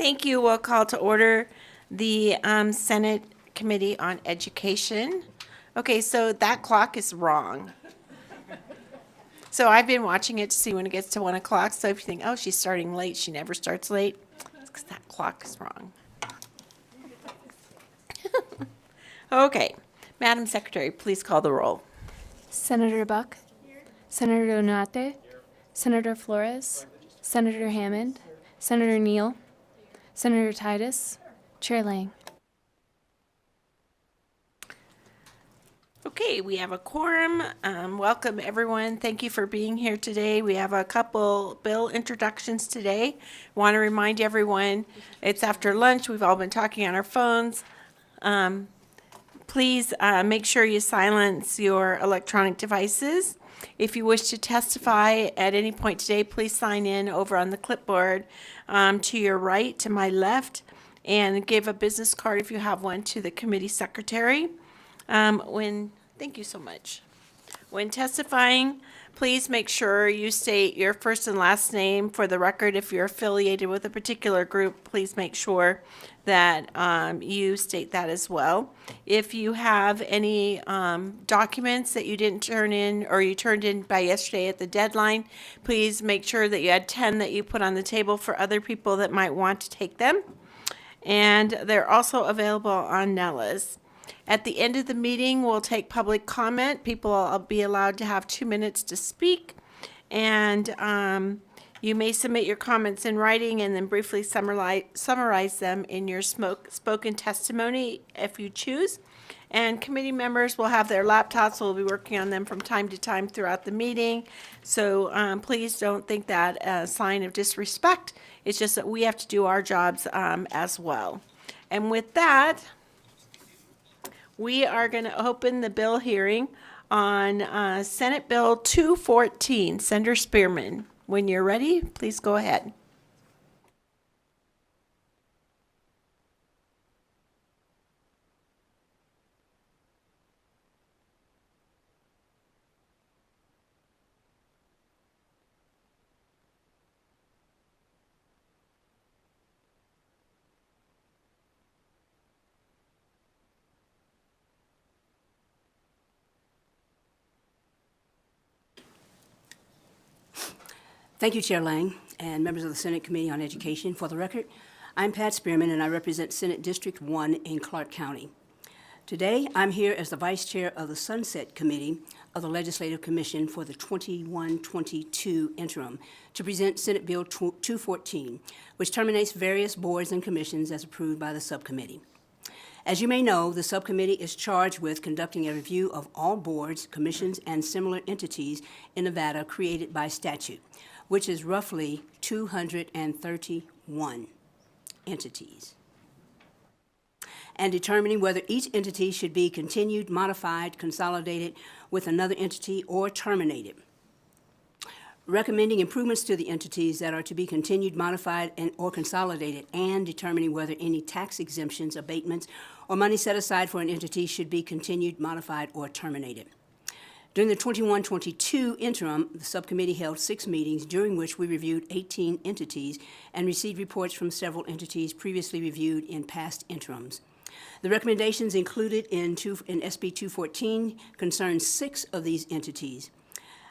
Thank you. We'll call to order the Senate Committee on Education. Okay, so that clock is wrong. So I've been watching it to see when it gets to 1 o'clock. So if you think, oh, she's starting late, she never starts late, it's because that clock is wrong. Okay, Madam Secretary, please call the roll. Senator Buck, Senator Donate, Senator Flores, Senator Hammond, Senator Neal, Senator Titus, Chair Lang. Okay, we have a quorum. Welcome, everyone. Thank you for being here today. We have a couple bill introductions today. Want to remind everyone, it's after lunch. We've all been talking on our phones. Please make sure you silence your electronic devices. If you wish to testify at any point today, please sign in over on the clipboard to your right, to my left, and give a business card if you have one to the committee secretary. Thank you so much. When testifying, please make sure you state your first and last name for the record. If you're affiliated with a particular group, please make sure that you state that as well. If you have any documents that you didn't turn in or you turned in by yesterday at the deadline, please make sure that you had 10 that you put on the table for other people that might want to take them. And they're also available on Nella's. At the end of the meeting, we'll take public comment. People will be allowed to have 2 minutes to speak. And you may submit your comments in writing and then briefly summarize them in your spoken testimony if you choose. And committee members will have their laptops. We'll be working on them from time to time throughout the meeting. So please don't think that a sign of disrespect. It's just that we have to do our jobs as well. And with that, we are going to open the bill hearing on Senate Bill 214. Senator Spearman, when you're ready, please go ahead. Thank you, Chair Lang, and members of the Senate Committee on Education. For the record, I'm Pat Spearman, and I represent Senate District 1 in Clark County. Today, I'm here as the Vice Chair of the Sunset Committee of the Legislative Commission for the 21-22 interim to present Senate Bill 214, which terminates various boards and commissions as approved by the subcommittee. As you may know, the subcommittee is charged with conducting a review of all boards, commissions, and similar entities in Nevada created by statute, which is roughly 231 entities, and determining whether each entity should be continued, modified, consolidated with another entity, or terminated. Recommending improvements to the entities that are to be continued, modified, or consolidated, and determining whether any tax exemptions, abatements, or money set aside for an entity should be continued, modified, or terminated. During the 21-22 interim, the subcommittee held 6 meetings, during which we reviewed 18 entities and received reports from several entities previously reviewed in past interims. The recommendations included in SB 214 concern 6 of these entities.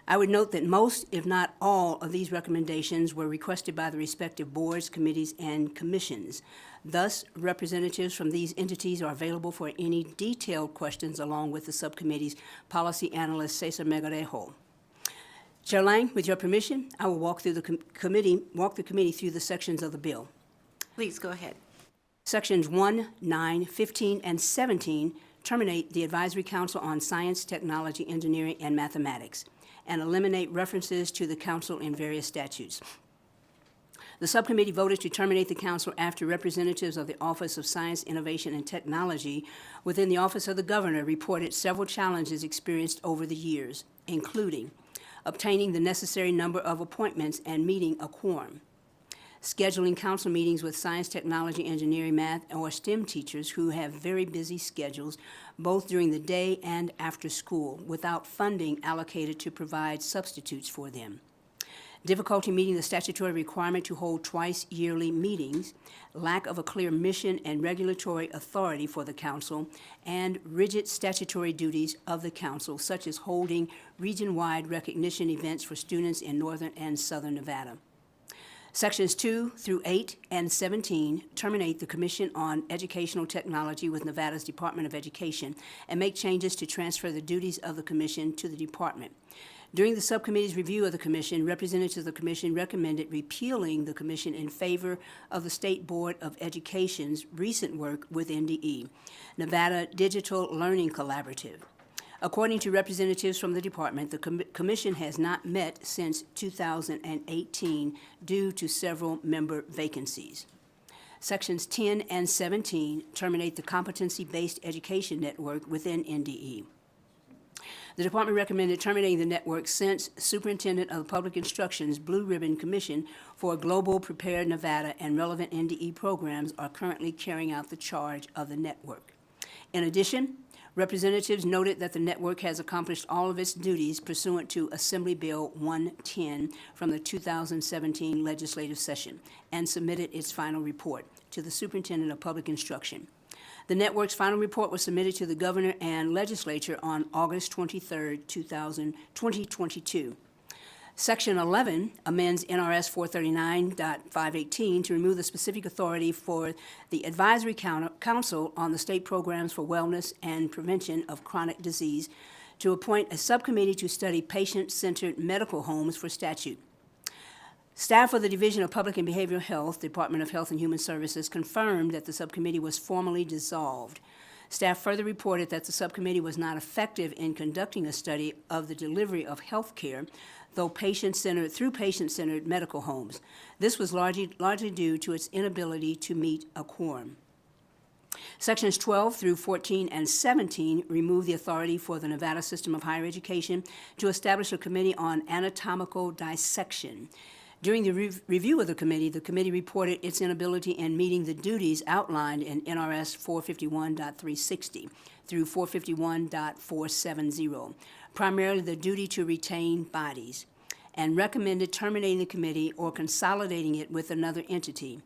I would note that most, if not all, of these recommendations were requested by the respective boards, committees, and commissions. Thus, representatives from these entities are available for any detailed questions along with the subcommittee's policy analyst, Cesar Megarejo. Chair Lang, with your permission, I will walk the committee through the sections of the bill. Please go ahead. Sections 1, 9, 15, and 17 terminate the Advisory Council on Science, Technology, Engineering, and Mathematics, and eliminate references to the council in various statutes. The subcommittee voted to terminate the council after representatives of the Office of Science, Innovation, and Technology within the Office of the Governor reported several challenges experienced over the years, including obtaining the necessary number of appointments and meeting a quorum, scheduling council meetings with science, technology, engineering, math, or STEM teachers who have very busy schedules both during the day and after school without funding allocated to provide substitutes for them, difficulty meeting the statutory requirement to hold twice-yearly meetings, lack of a clear mission and regulatory authority for the council, and rigid statutory duties of the council, such as holding region-wide recognition events for students in northern and southern Nevada. Sections 2 through 8 and 17 terminate the Commission on Educational Technology with Nevada's Department of Education and make changes to transfer the duties of the Commission to the department. During the subcommittee's review of the Commission, representatives of the Commission recommended repealing the Commission in favor of the State Board of Education's recent work with NDE, Nevada Digital Learning Collaborative. According to representatives from the department, the Commission has not met since 2018 due to several member vacancies. Sections 10 and 17 terminate the competency-based education network within NDE. The department recommended terminating the network since Superintendent of Public Instruction's Blue Ribbon Commission for Global Prepare Nevada and relevant NDE programs are currently carrying out the charge of the network. In addition, representatives noted that the network has accomplished all of its duties pursuant to Assembly Bill 110 from the 2017 legislative session and submitted its final report to the Superintendent of Public Instruction. The network's final report was submitted to the Governor and Legislature on August 23, 2022. Section 11 amends NRS 439.518 to remove the specific authority for the Advisory Council on the State Programs for Wellness and Prevention of Chronic Disease to appoint a subcommittee to study patient-centered medical homes for statute. Staff of the Division of Public and Behavioral Health, Department of Health and Human Services, confirmed that the subcommittee was formally dissolved. Staff further reported that the subcommittee was not effective in conducting a study of the delivery of health care through patient-centered medical homes. This was largely due to its inability to meet a quorum. Sections 12 through 14 and 17 remove the authority for the Nevada System of Higher Education to establish a committee on anatomical dissection. During the review of the committee reported its inability in meeting the duties outlined in NRS 451.360 through 451.470, primarily the duty to retain bodies, and recommended terminating the committee or consolidating it with another entity.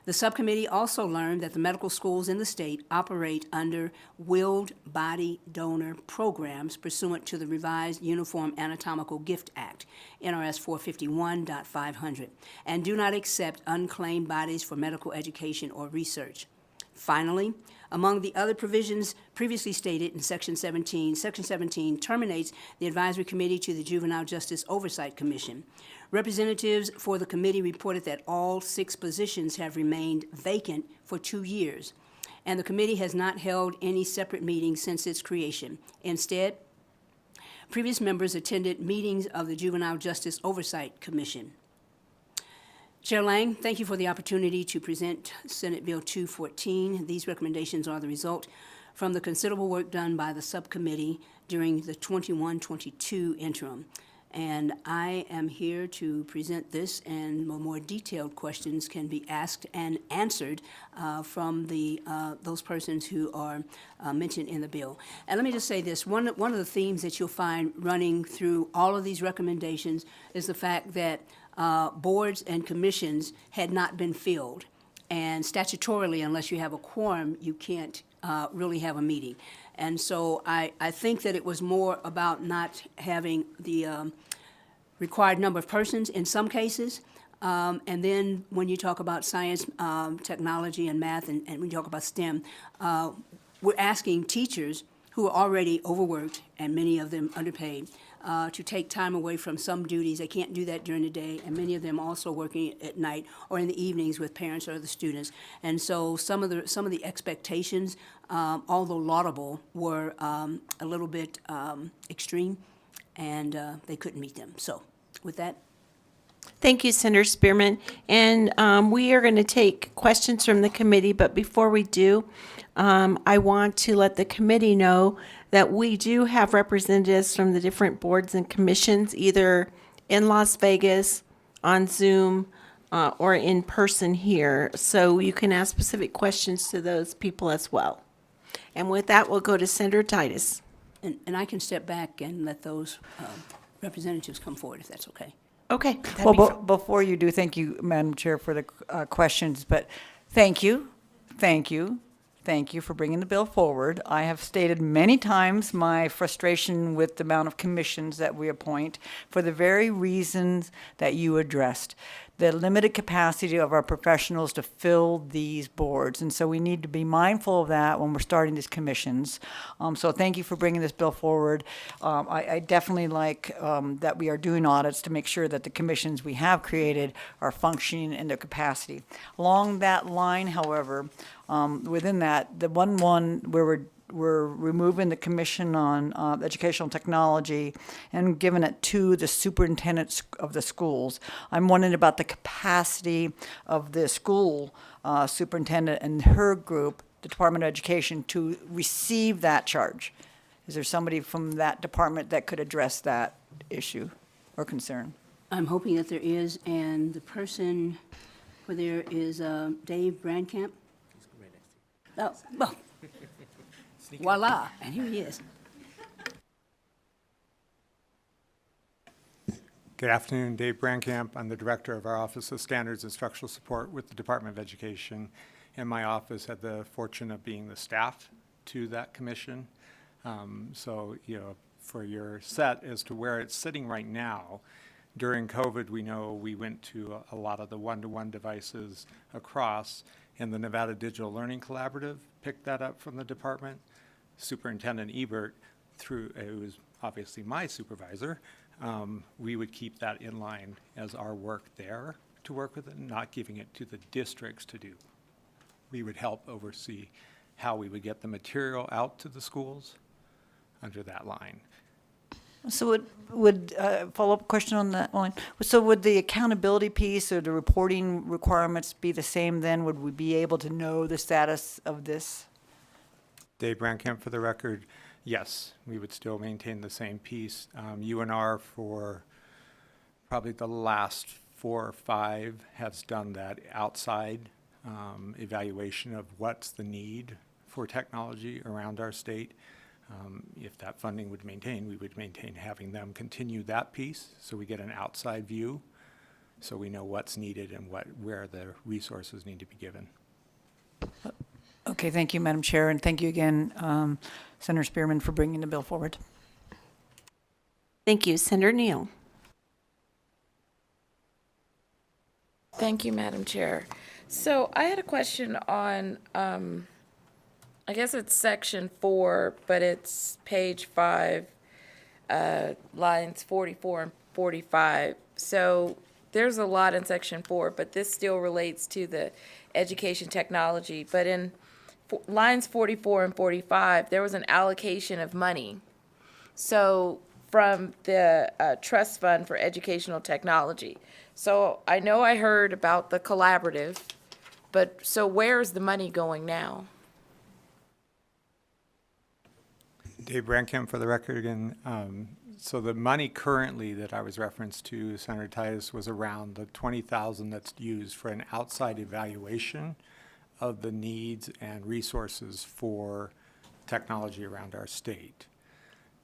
The subcommittee also learned that the medical schools in the state operate under willed body donor programs pursuant to the revised Uniform Anatomical Gift Act, NRS 451.500, and do not accept unclaimed bodies for medical education or research. Finally, among the other provisions previously stated in Section 17 terminates the advisory committee to the Juvenile Justice Oversight Commission. Representatives for the committee reported that all 6 positions have remained vacant for 2 years, and the committee has not held any separate meetings since its creation. Instead, previous members attended meetings of the Juvenile Justice Oversight Commission. Chair Lang, thank you for the opportunity to present Senate Bill 214. These recommendations are the result from the considerable work done by the subcommittee during the 21-22 interim. And I am here to present this, and more detailed questions can be asked and answered from those persons who are mentioned in the bill. And let me just say this, one of the themes that you'll find running through all of these recommendations is the fact that boards and commissions had not been filled. And statutorily, unless you have a quorum, you can't really have a meeting. And so I think that it was more about not having the required number of persons in some cases. And then when you talk about science, technology, and math, and when you talk about STEM, we're asking teachers who are already overworked, and many of them underpaid, to take time away from some duties. They can't do that during the day, and many of them also working at night or in the evenings with parents or the students. And so some of the expectations, although laudable, were a little bit extreme, and they couldn't meet them. So with that. Thank you, Senator Spearman. And we are going to take questions from the committee, but before we do, I want to let the committee know that we do have representatives from the different boards and commissions, either in Las Vegas, on Zoom, or in person here. So you can ask specific questions to those people as well. And with that, we'll go to Senator Titus. And I can step back and let those representatives come forward, if that's okay. Okay. that'd Well, be fine. before you do, thank you, Madam Chair, for the questions, but thank you, thank you, thank you for bringing the bill forward. I have stated many times my frustration with the amount of commissions that we appoint for the very reasons that you addressed. The limited capacity of our professionals to fill these boards. And so we need to be mindful of that when we're starting these commissions. So thank you for bringing this bill forward. I definitely like that we are doing audits to make sure that the commissions we have created are functioning in their capacity. Along that line, however, within that, the one where we're removing the commission on educational technology and giving it to the superintendents of the schools. I'm wondering about the capacity of the school superintendent and her group, the Department of Education, to receive that charge. Is there somebody from that department that could address that issue or concern? I'm hoping that there is, and the person where there is Dave Brandkamp. Oh, well, voila, and here he is. Good afternoon, Dave Brandkamp. I'm the director of our Office of Standards and Structural Support with the Department of Education. And my office had the fortune of being the staff to that commission. So, for your set as to where it's sitting right now, during COVID, we know we went to a lot of the one-to-one devices across, and the Nevada Digital Learning Collaborative picked that up from the department. Superintendent Ebert, it was obviously my supervisor, we would keep that in line as our work there to work with it, not giving it to the districts to do. We would help oversee how we would get the material out to the schools under that line. So would follow-up question on that one. So would the accountability piece or the reporting requirements be the same then? Would we be able to know the status of this? Dave Brandkamp, for the record, yes, we would still maintain the same piece. UNR for probably the last 4 or 5 has done that outside evaluation of what's the need for technology around our state. If that funding would maintain, we would maintain having them continue that piece so we get an outside view so we know what's needed and where the resources need to be given. Okay, thank you, Madam Chair, and thank you again, Senator Spearman, for bringing the bill forward. Thank you. Senator Neal. Thank you, Madam Chair. So I had a question on, I guess it's section 4, but it's page 5, lines 44 and 45. So there's a lot in section 4, but this still relates to the education technology. But in lines 44 and 45, there was an allocation of money. So from the trust fund for educational technology. So I know I heard about the collaborative, but so where's the money going now? Dave Brandkamp, for the record again. So the money currently that I was referenced to, Senator Titus, was around the $20,000 that's used for an outside evaluation of the needs and resources for technology around our state.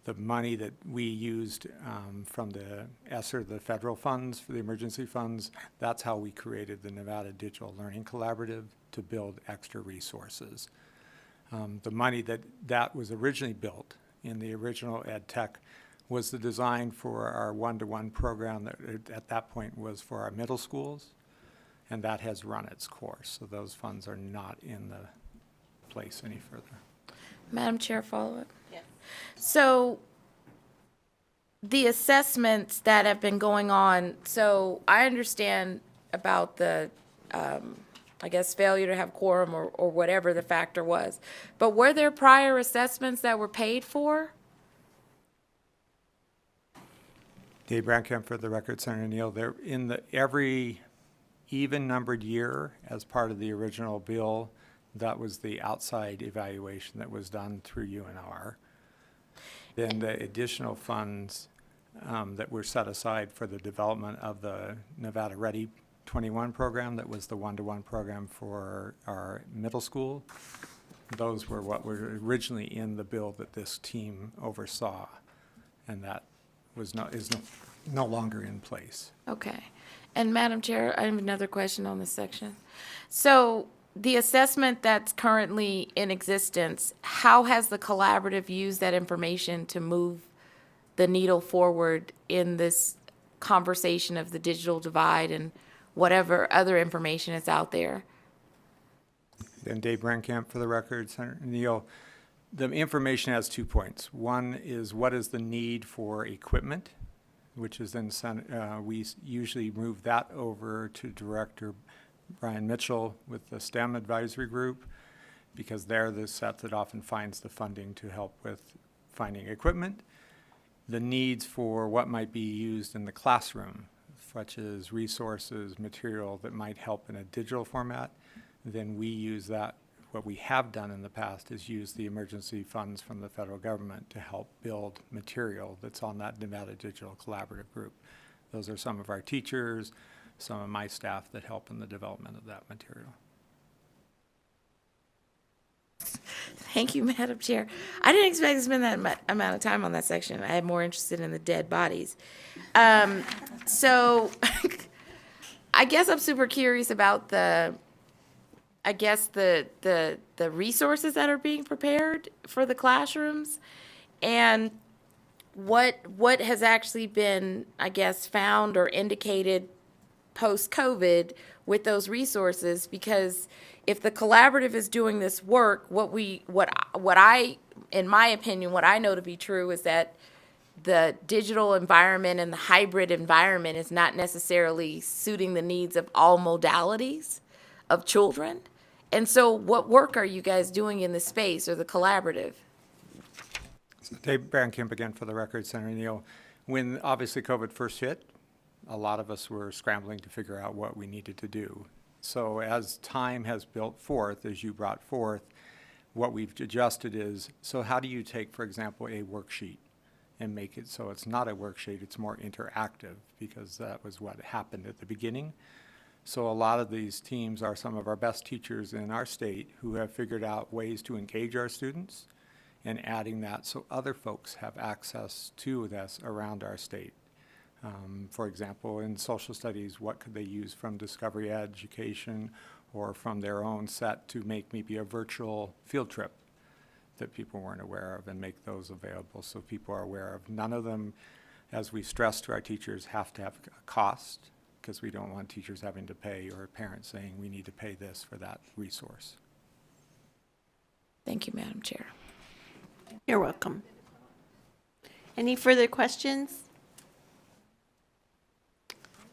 The money that we used from the ESSER, the federal funds, for the emergency funds, that's how we created the Nevada Digital Learning Collaborative to build extra resources. The money that was originally built in the original ed tech was the design for our one-to-one program that at that point was for our middle schools, and that has run its course. So those funds are not in the place any further. Madam Chair, follow-up? Yes. So the assessments that have been going on, so I understand about the, I guess, failure to have quorum or whatever the factor was. But were there prior assessments that were paid for? Dave Brandkamp, for the record, Senator Neal, there in every even-numbered year as part of the original bill, that was the outside evaluation that was done through UNR. Then the additional funds that were set aside for the development of the Nevada Ready 21 program, that was the one-to-one program for our middle school. Those were what were originally in the bill that this team oversaw, and that was no longer in place. Okay. And Madam Chair, I have another question on this section. So the assessment that's currently in existence, how has the collaborative used that information to move the needle forward in this conversation of the digital divide and whatever other information is out there? And Dave Brankamp for the record, Senator Neal. The information has 2 points. One is what is the need for equipment, which is then we usually move that over to Director Brian Mitchell with the STEM advisory group, because they're the set that often finds the funding to help with finding equipment. The needs for what might be used in the classroom, such as resources, material that might help in a digital format, then we use that. What we have done in the past is use the emergency funds from the federal government to help build material that's on that Nevada Digital Collaborative Group. Those are some of our teachers, some of my staff that help in the development of that material. Thank you, Madam Chair. I didn't expect to spend that amount of time on that section. I am more interested in the dead bodies. So I guess I'm super curious about the resources that are being prepared for the classrooms and what has actually been, I guess, found or indicated post-COVID with those resources, because if the collaborative is doing this work, what I, in my opinion, what I know to be true is that the digital environment and the hybrid environment is not necessarily suiting the needs of all modalities of children. And so what work are you guys doing in this space, or the collaborative? So Dave Brankamp again for the record, Senator Neal. When obviously COVID first hit, a lot of us were scrambling to figure out what we needed to do. So as time has built forth, as you brought forth, what we've adjusted is, so how do you take, for example, a worksheet and make it so it's not a worksheet, it's more interactive, because that was what happened at the beginning. So a lot of these teams are some of our best teachers in our state who have figured out ways to engage our students and adding that so other folks have access to this around our state. For example, in social studies, what could they use from Discovery Education or from their own set to make maybe a virtual field trip that people weren't aware of, and make those available so people are aware of. None of them, as we stress to our teachers, have to have a cost, because we don't want teachers having to pay or parents saying we need to pay this for that resource. Thank you, Madam Chair. You're welcome. Any further questions?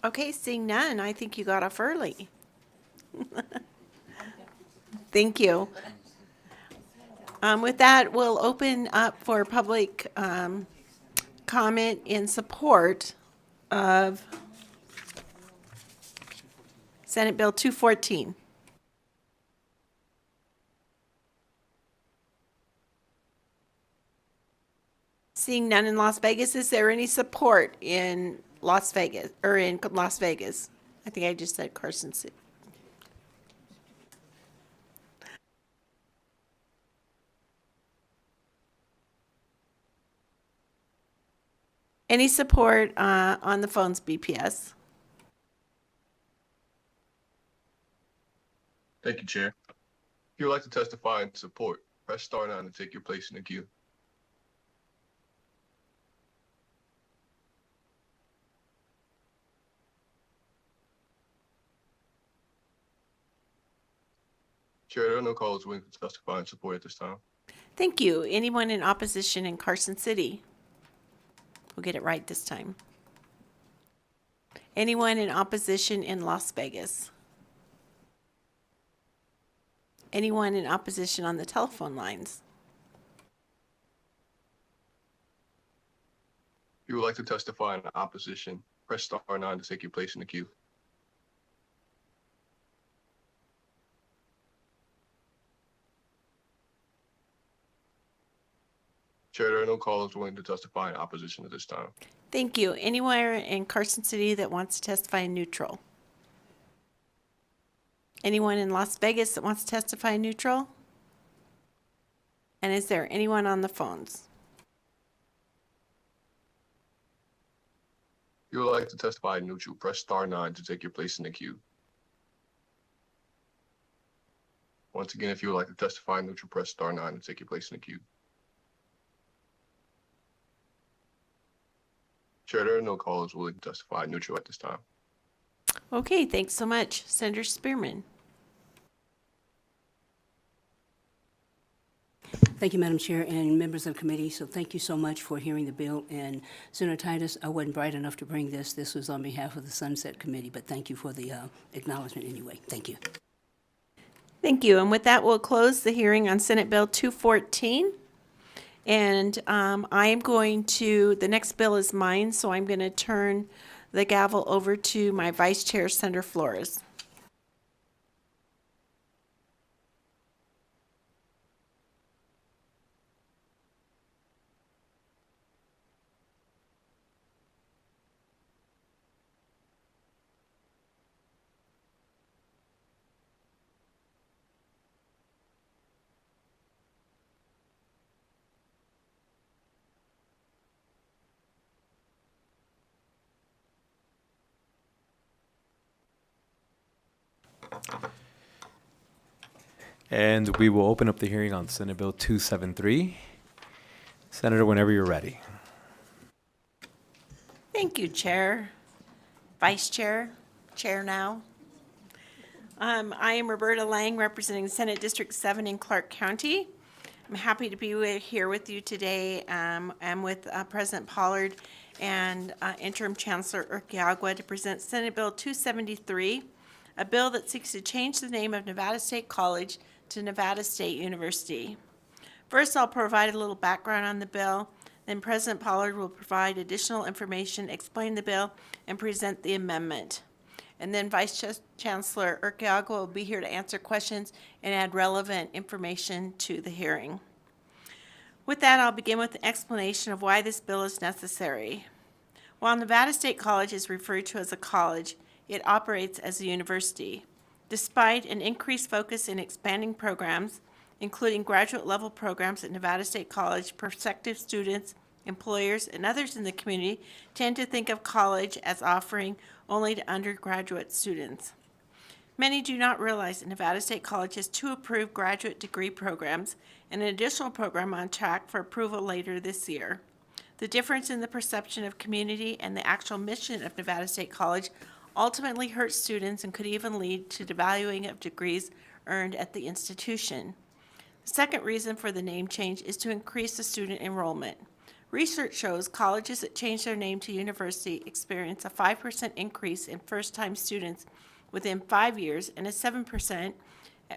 Okay, seeing none, I think you got off early. Thank you. With that, we'll open up for public comment in support of Senate Bill 214. Seeing none in Las Vegas, is there any support in Las Vegas, or in Las Vegas? I think I just said Carson City. Any support on the phones, BPS? Thank you, Chair. If you would like to testify in support, press star 9 to take your place in the queue. Chair, there are no callers willing to testify in support at this time. Thank you. Anyone in opposition in Carson City? We'll get it right this time. Anyone in opposition in Las Vegas? Anyone in opposition on the telephone lines? If you would like to testify in opposition, press star 9 to take your place in the queue. Chair, there are no callers willing to testify in opposition at this time. Thank you. Anywhere in Carson City that wants to testify in neutral? Anyone in Las Vegas that wants to testify in neutral? And is there anyone on the phones? If you would like to testify neutral, press star 9 to take your place in the queue. Once again, if you would like to testify neutral, press star 9 to take your place in the queue. Chair, there are no callers willing to testify neutral at this time. Okay, thanks so much. Senator Spearman. Thank you, Madam Chair and members of the committee. So thank you so much for hearing the bill. And Senator Titus, I wasn't bright enough to bring this. This was on behalf of the Sunset Committee, but thank you for the acknowledgement anyway. Thank you. Thank you. And with that, we'll close the hearing on Senate Bill 214. And I am going to, the next bill is mine, so I'm going to turn the gavel over to my Vice Chair, Senator Flores. And we will open up the hearing on Senate Bill 273. Senator, whenever you're ready. Thank you, Chair. Vice Chair, Chair now. I am Roberta Lang, representing Senate District 7 in Clark County. I'm happy to be here with you today. I'm with President Pollard and Interim Chancellor Urquiagua to present Senate Bill 273, a bill that seeks to change the name of Nevada State College to Nevada State University. First, I'll provide a little background on the bill. Then President Pollard will provide additional information, explain the bill, and present the amendment. And then Vice Chancellor Urquiagua will be here to answer questions and add relevant information to the hearing. With that, I'll begin with an explanation of why this bill is necessary. While Nevada State College is referred to as a college, it operates as a university. Despite an increased focus in expanding programs, including graduate-level programs at Nevada State College, prospective students, employers, and others in the community tend to think of college as offering only to undergraduate students. Many do not realize that Nevada State College has 2 approved graduate degree programs and an additional program on track for approval later this year. The difference in the perception of community and the actual mission of Nevada State College ultimately hurts students and could even lead to devaluing of degrees earned at the institution. The second reason for the name change is to increase the student enrollment. Research shows colleges that change their name to university experience a 5% increase in first-time students within 5 years and a 7%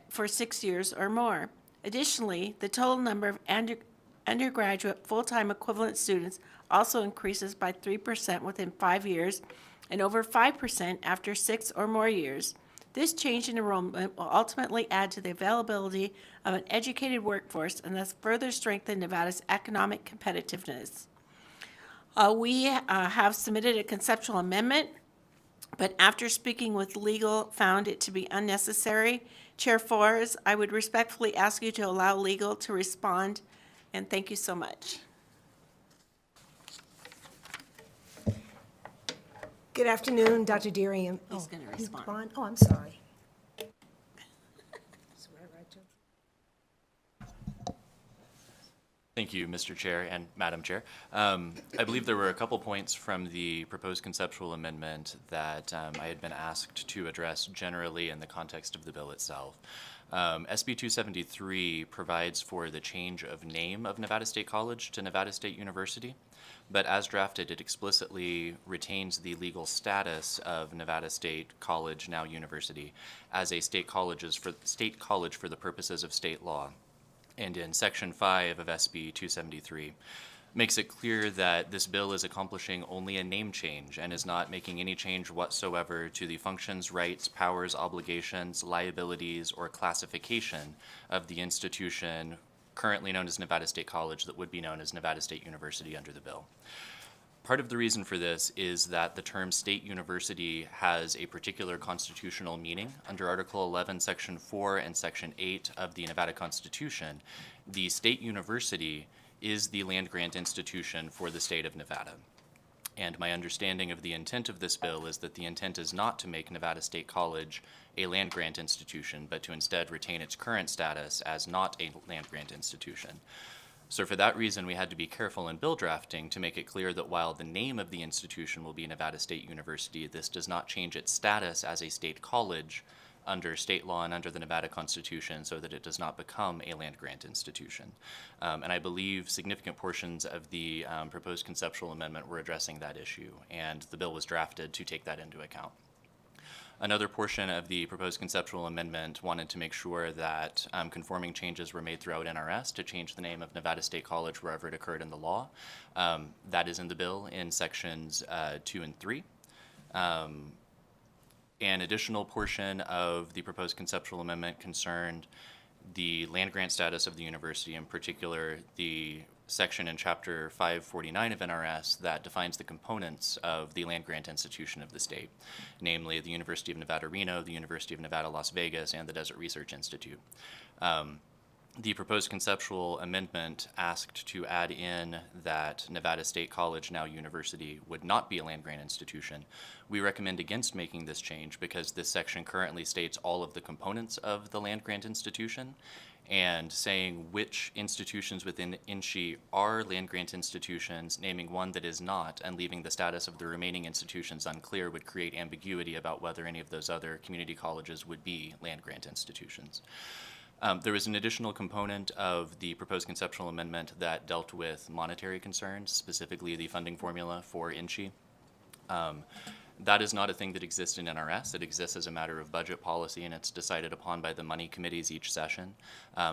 for 6 years or more. Additionally, the total number of undergraduate full-time equivalent students also increases by 3% within 5 years and over 5% after 6 or more years. This change in enrollment will ultimately add to the availability of an educated workforce and thus further strengthen Nevada's economic competitiveness. We have submitted a conceptual amendment, but after speaking with legal, found it to be unnecessary. Chair Flores, I would respectfully ask you to allow legal to respond, and thank you so much. Good afternoon, Dr. Deary. He's gonna respond. Oh, I'm sorry. Thank you, Mr. Chair and Madam Chair. I believe there were a couple points from the proposed conceptual amendment that I had been asked to address generally in the context of the bill itself. SB 273 provides for the change of name of Nevada State College to Nevada State University, but as drafted, it explicitly retains the legal status of Nevada State College, now University, as a state college for the purposes of state law. And in Section 5 of SB 273, makes it clear that this bill is accomplishing only a name change and is not making any change whatsoever to the functions, rights, powers, obligations, liabilities, or classification of the institution currently known as Nevada State College that would be known as Nevada State University under the bill. Part of the reason for this is that the term state university has a particular constitutional meaning. Under Article 11, Section 4 and Section 8 of the Nevada Constitution, the state university is the land-grant institution for the state of Nevada. And my understanding of the intent of this bill is that the intent is not to make Nevada State College a land-grant institution, but to instead retain its current status as not a land-grant institution. So for that reason, we had to be careful in bill drafting to make it clear that while the name of the institution will be Nevada State University, this does not change its status as a state college under state law and under the Nevada Constitution, so that it does not become a land-grant institution. And I believe significant portions of the proposed conceptual amendment were addressing that issue, and the bill was drafted to take that into account. Another portion of the proposed conceptual amendment wanted to make sure that conforming changes were made throughout NRS to change the name of Nevada State College wherever it occurred in the law. That is in the bill in sections 2 and 3. An additional portion of the proposed conceptual amendment concerned the land-grant status of the university, in particular the section in Chapter 549 of NRS that defines the components of the land-grant institution of the state, namely the University of Nevada, Reno, the University of Nevada, Las Vegas, and the Desert Research Institute. The proposed conceptual amendment asked to add in that Nevada State College, now university, would not be a land-grant institution. We recommend against making this change because this section currently states all of the components of the land-grant institution, and saying which institutions within INSHE are land-grant institutions, naming one that is not, and leaving the status of the remaining institutions unclear would create ambiguity about whether any of those other community colleges would be land-grant institutions. There was an additional component of the proposed conceptual amendment that dealt with monetary concerns, specifically the funding formula for INSHE. That is not a thing that exists in NRS. It exists as a matter of budget policy, and it's decided upon by the money committees each session.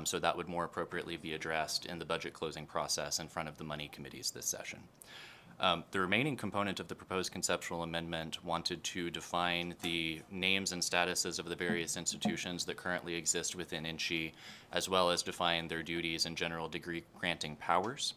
So that would more appropriately be addressed in the budget closing process in front of the money committees this session. The remaining component of the proposed conceptual amendment wanted to define the names and statuses of the various institutions that currently exist within INSHE, as well as define their duties and general degree granting powers.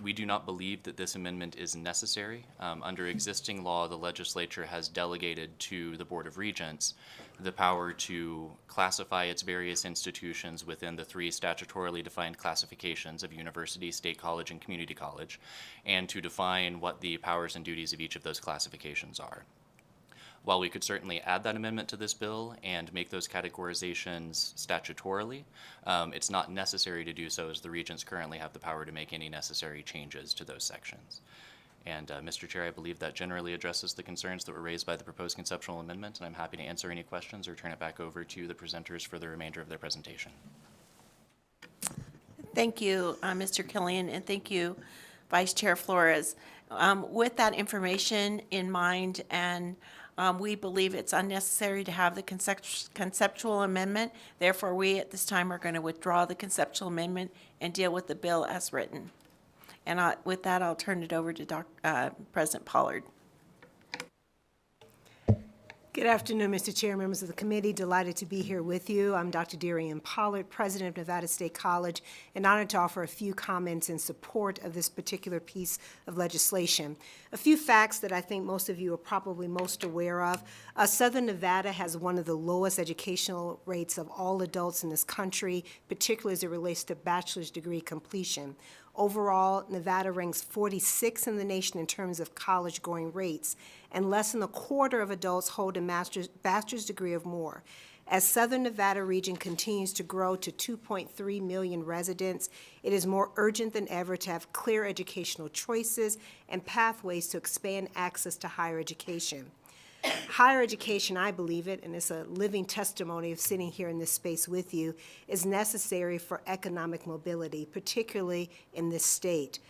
We do not believe that this amendment is necessary. Under existing law, the legislature has delegated to the Board of Regents the power to classify its various institutions within the 3 statutorily defined classifications of university, state college, and community college, and to define what the powers and duties of each of those classifications are. While we could certainly add that amendment to this bill and make those categorizations statutorily, it's not necessary to do so, as the regents currently have the power to make any necessary changes to those sections. And Mr. Chair, I believe that generally addresses the concerns that were raised by the proposed conceptual amendment, and I'm happy to answer any questions or turn it back over to the presenters for the remainder of their presentation. Thank you, Mr. Killian, and thank you, Vice Chair Flores. With that information in mind, and we believe it's unnecessary to have the conceptual amendment. Therefore, we at this time are going to withdraw the conceptual amendment and deal with the bill as written. And with that, I'll turn it over to President Pollard. Good afternoon, Mr. Chair, members of the committee. Delighted to be here with you. I'm Dr. Darian Pollard, President of Nevada State College, and honored to offer a few comments in support of this particular piece of legislation. A few facts that I think most of you are probably most aware of. Southern Nevada has one of the lowest educational rates of all adults in this country, particularly as it relates to bachelor's degree completion. Overall, Nevada ranks 46 in the nation in terms of college-going rates, and less than a quarter of adults hold a bachelor's degree or more. As Southern Nevada region continues to grow to 2.3 million residents, it is more urgent than ever to have clear educational choices and pathways to expand access to higher education. Higher education, I believe it, and it's a living testimony of sitting here in this space with you, is necessary for economic mobility, particularly in this state.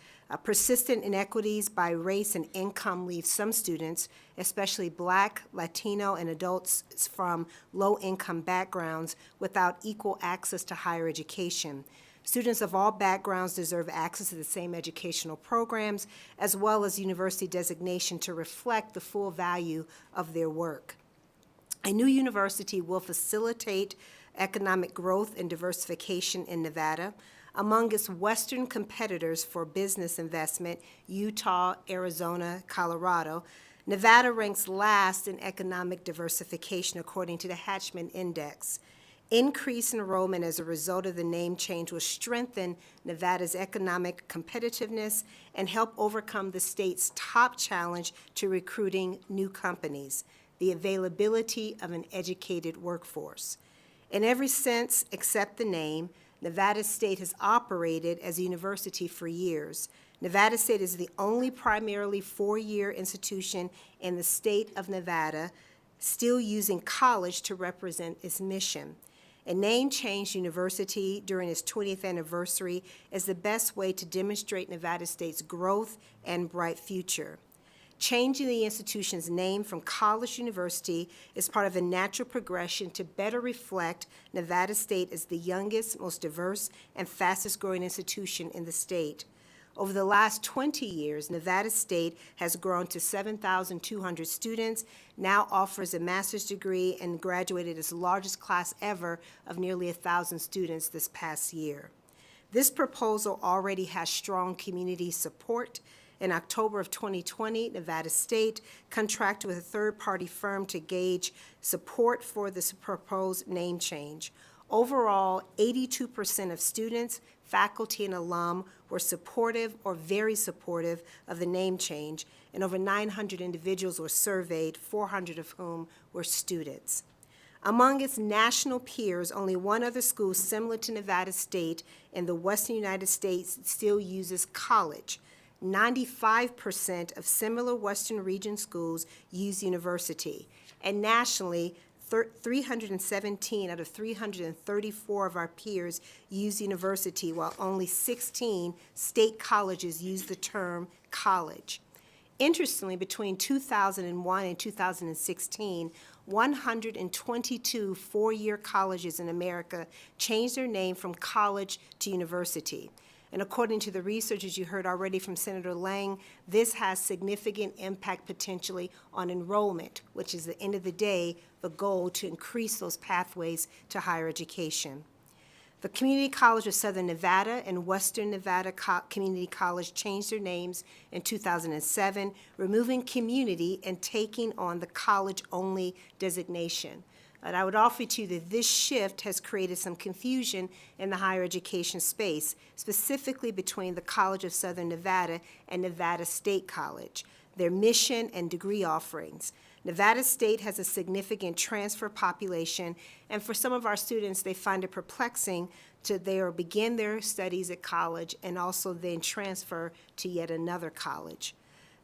Persistent inequities by race and income leave some students, especially Black, Latino, and adults from low-income backgrounds, without equal access to higher education. Students of all backgrounds deserve access to the same educational programs, as well as university designation to reflect the full value of their work. A new university will facilitate economic growth and diversification in Nevada. Among its western competitors for business investment, Utah, Arizona, Colorado, Nevada ranks last in economic diversification according to the Hatchman Index. Increased enrollment as a result of the name change will strengthen Nevada's economic competitiveness and help overcome the state's top challenge to recruiting new companies, the availability of an educated workforce. In every sense except the name, Nevada State has operated as a university for years. Nevada State is the only primarily four-year institution in the state of Nevada still using college to represent its mission. A name change university during its 20th anniversary is the best way to demonstrate Nevada State's growth and bright future. Changing the institution's name from college to university is part of a natural progression to better reflect Nevada State as the youngest, most diverse, and fastest-growing institution in the state. Over the last 20 years, Nevada State has grown to 7,200 students, now offers a master's degree, and graduated its largest class ever of nearly 1,000 students this past year. This proposal already has strong community support. In October of 2020, Nevada State contracted with a third-party firm to gauge support for this proposed name change. Overall, 82% of students, faculty, and alum were supportive or very supportive of the name change, and over 900 individuals were surveyed, 400 of whom were students. Among its national peers, only one other school similar to Nevada State in the western United States still uses college. 95% of similar western region schools use university, and nationally, 317 out of 334 of our peers use university, while only 16 state colleges use the term college. Interestingly, between 2001 and 2016, 122 four-year colleges in America changed their name from college to university. And according to the research, as you heard already from Senator Lang, this has significant impact potentially on enrollment, which is, at the end of the day, the goal to increase those pathways to higher education. The Community College of Southern Nevada and Western Nevada Community College changed their names in 2007, removing community and taking on the college-only designation. And I would offer to you that this shift has created some confusion in the higher education space, specifically between the College of Southern Nevada and Nevada State College, their mission and degree offerings. Nevada State has a significant transfer population, and for some of our students, they find it perplexing to begin their studies at college and also then transfer to yet another college.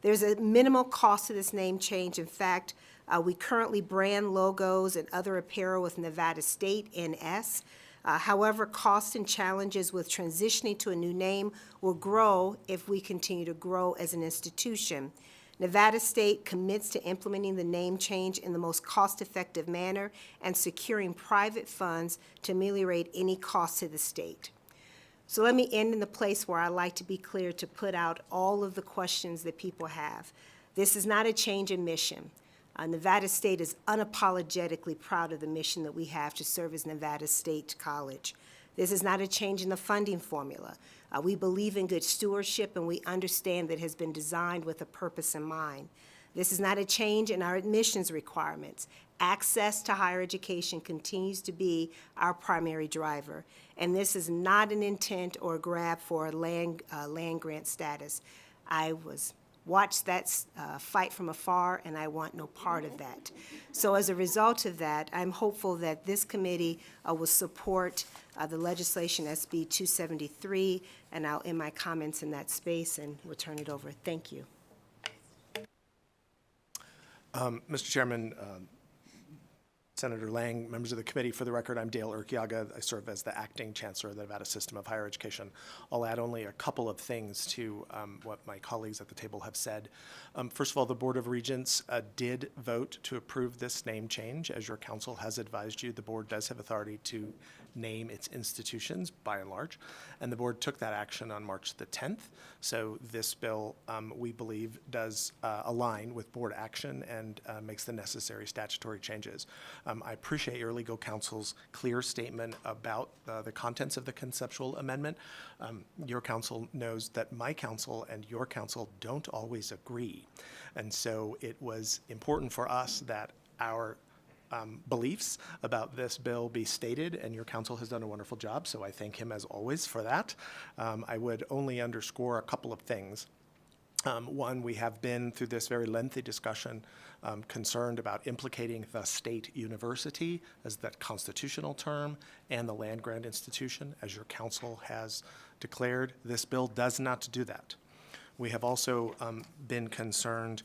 There's a minimal cost to this name change. In fact, we currently brand logos and other apparel with Nevada State NS. However, costs and challenges with transitioning to a new name will grow if we continue to grow as an institution. Nevada State commits to implementing the name change in the most cost-effective manner and securing private funds to ameliorate any costs to the state. So let me end in the place where I like to be clear to put out all of the questions that people have. This is not a change in mission. Nevada State is unapologetically proud of the mission that we have to serve as Nevada State College. This is not a change in the funding formula. We believe in good stewardship, and we understand that it has been designed with a purpose in mind. This is not a change in our admissions requirements. Access to higher education continues to be our primary driver, and this is not an intent or a grab for a land grant status. I watched that fight from afar, and I want no part of that. So as a result of that, I'm hopeful that this committee will support the legislation SB 273, and I'll end my comments in that space and will turn it over. Thank you. Mr. Chairman, Senator Lang, members of the committee, for the record, I'm Dale Urquiaga. I serve as the acting chancellor of the Nevada System of Higher Education. I'll add only a couple of things to what my colleagues at the table have said. First of all, the Board of Regents did vote to approve this name change. As your council has advised you, the board does have authority to name its institutions by and large, and the board took that action on March the 10th. So this bill, we believe, does align with board action and makes the necessary statutory changes. I appreciate your legal counsel's clear statement about the contents of the conceptual amendment. Your counsel knows that my counsel and your counsel don't always agree. And so it was important for us that our beliefs about this bill be stated, and your counsel has done a wonderful job, so I thank him as always for that. I would only underscore a couple of things. One, we have been through this very lengthy discussion concerned about implicating the state university as that constitutional term and the land-grant institution. As your counsel has declared, this bill does not do that. We have also been concerned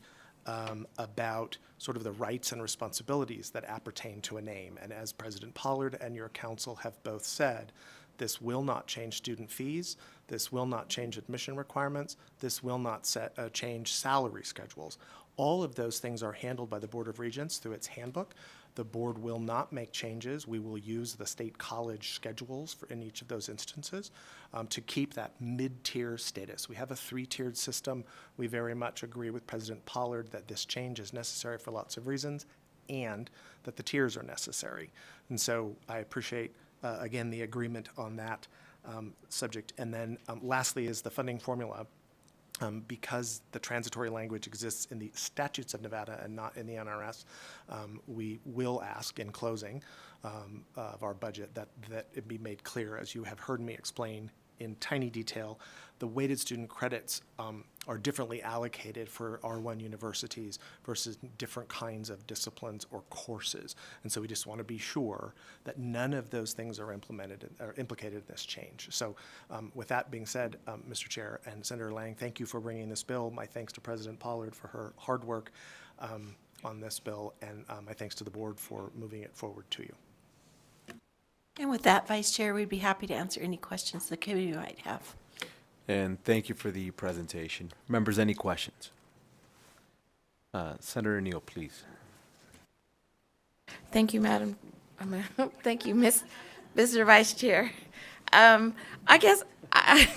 about sort of the rights and responsibilities that appertain to a name. And as President Pollard and your counsel have both said, this will not change student fees. This will not change admission requirements. This will not change salary schedules. All of those things are handled by the Board of Regents through its handbook. The board will not make changes. We will use the state college schedules in each of those instances to keep that mid-tier status. We have a 3-tiered system. We very much agree with President Pollard that this change is necessary for lots of reasons and that the tiers are necessary. And so I appreciate again, the agreement on that subject. And then lastly is the funding formula. Because the transitory language exists in the statutes of Nevada and not in the NRS, we will ask in closing of our budget that it be made clear, as you have heard me explain in tiny detail, the weighted student credits are differently allocated for R1 universities versus different kinds of disciplines or courses. And so we just want to be sure that none of those things are implemented or implicated in this change. So with that being said, Mr. Chair and Senator Lang, thank you for bringing this bill. My thanks to President Pollard for her hard work on this bill, and my thanks to the board for moving it forward to you. And with that, Vice Chair, we'd be happy to answer any questions the committee might have. And thank you for the presentation. Members, any questions? Senator Neal, please. Thank you, Madam. Thank you, Mr. Vice Chair. I guess I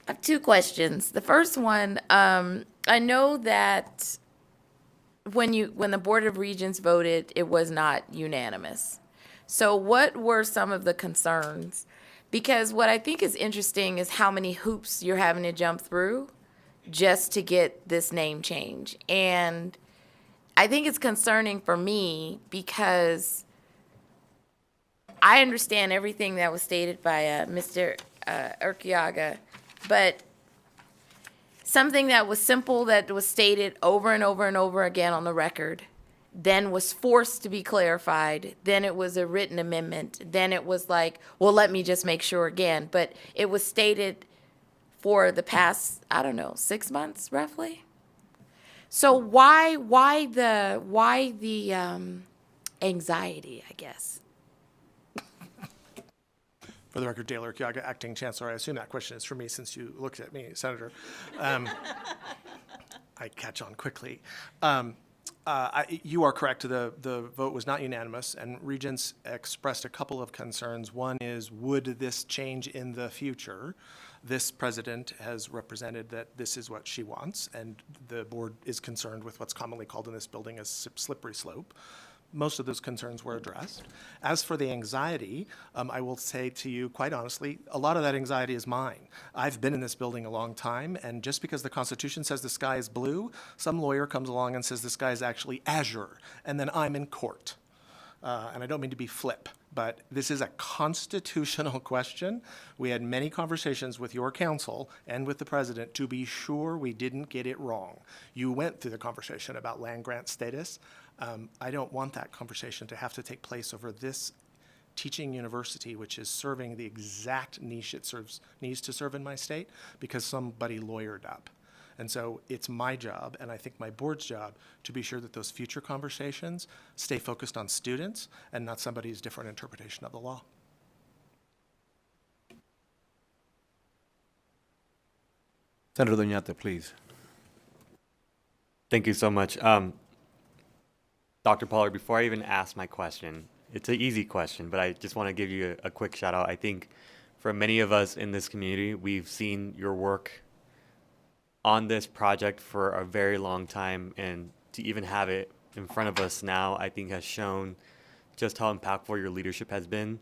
have two questions. The first one, I know that when the Board of Regents voted, it was not unanimous. So what were some of the concerns? Because what I think is interesting is how many hoops you're having to jump through just to get this name change. And I think it's concerning for me because I understand everything that was stated by Mr. Urquiaga, but something that was simple, that was stated over and over and over again on the record, then was forced to be clarified, then it was a written amendment, then it was like, well, let me just make sure again. But it was stated for the past, I don't know, 6 months roughly. So why the anxiety, I guess? For the record, Dale Urquiaga, Acting Chancellor. I assume that question is for me since you looked at me, Senator. I catch on quickly. You are correct. The vote was not unanimous, and Regents expressed a couple of concerns. One is, would this change in the future? This president has represented that this is what she wants, and the board is concerned with what's commonly called in this building a slippery slope. Most of those concerns were addressed. As for the anxiety, I will say to you quite honestly, a lot of that anxiety is mine. I've been in this building a long time, and just because the Constitution says the sky is blue, some lawyer comes along and says the sky is actually azure, and then I'm in court. And I don't mean to be flip, but this is a constitutional question. We had many conversations with your counsel and with the president to be sure we didn't get it wrong. You went through the conversation about land grant status. I don't want that conversation to have to take place over this teaching university, which is serving the exact niche it needs to serve in my state, because somebody lawyered up. And so it's my job, and I think my board's job, to be sure that those future conversations stay focused on students and not somebody's different interpretation of the law. Senator Doñate, please. Thank you so much. Dr. Pollard, before I even ask my question, it's an easy question, but I just want to give you a quick shout out. I think for many of us in this community, we've seen your work on this project for a very long time, and to even have it in front of us now, I think has shown just how impactful your leadership has been.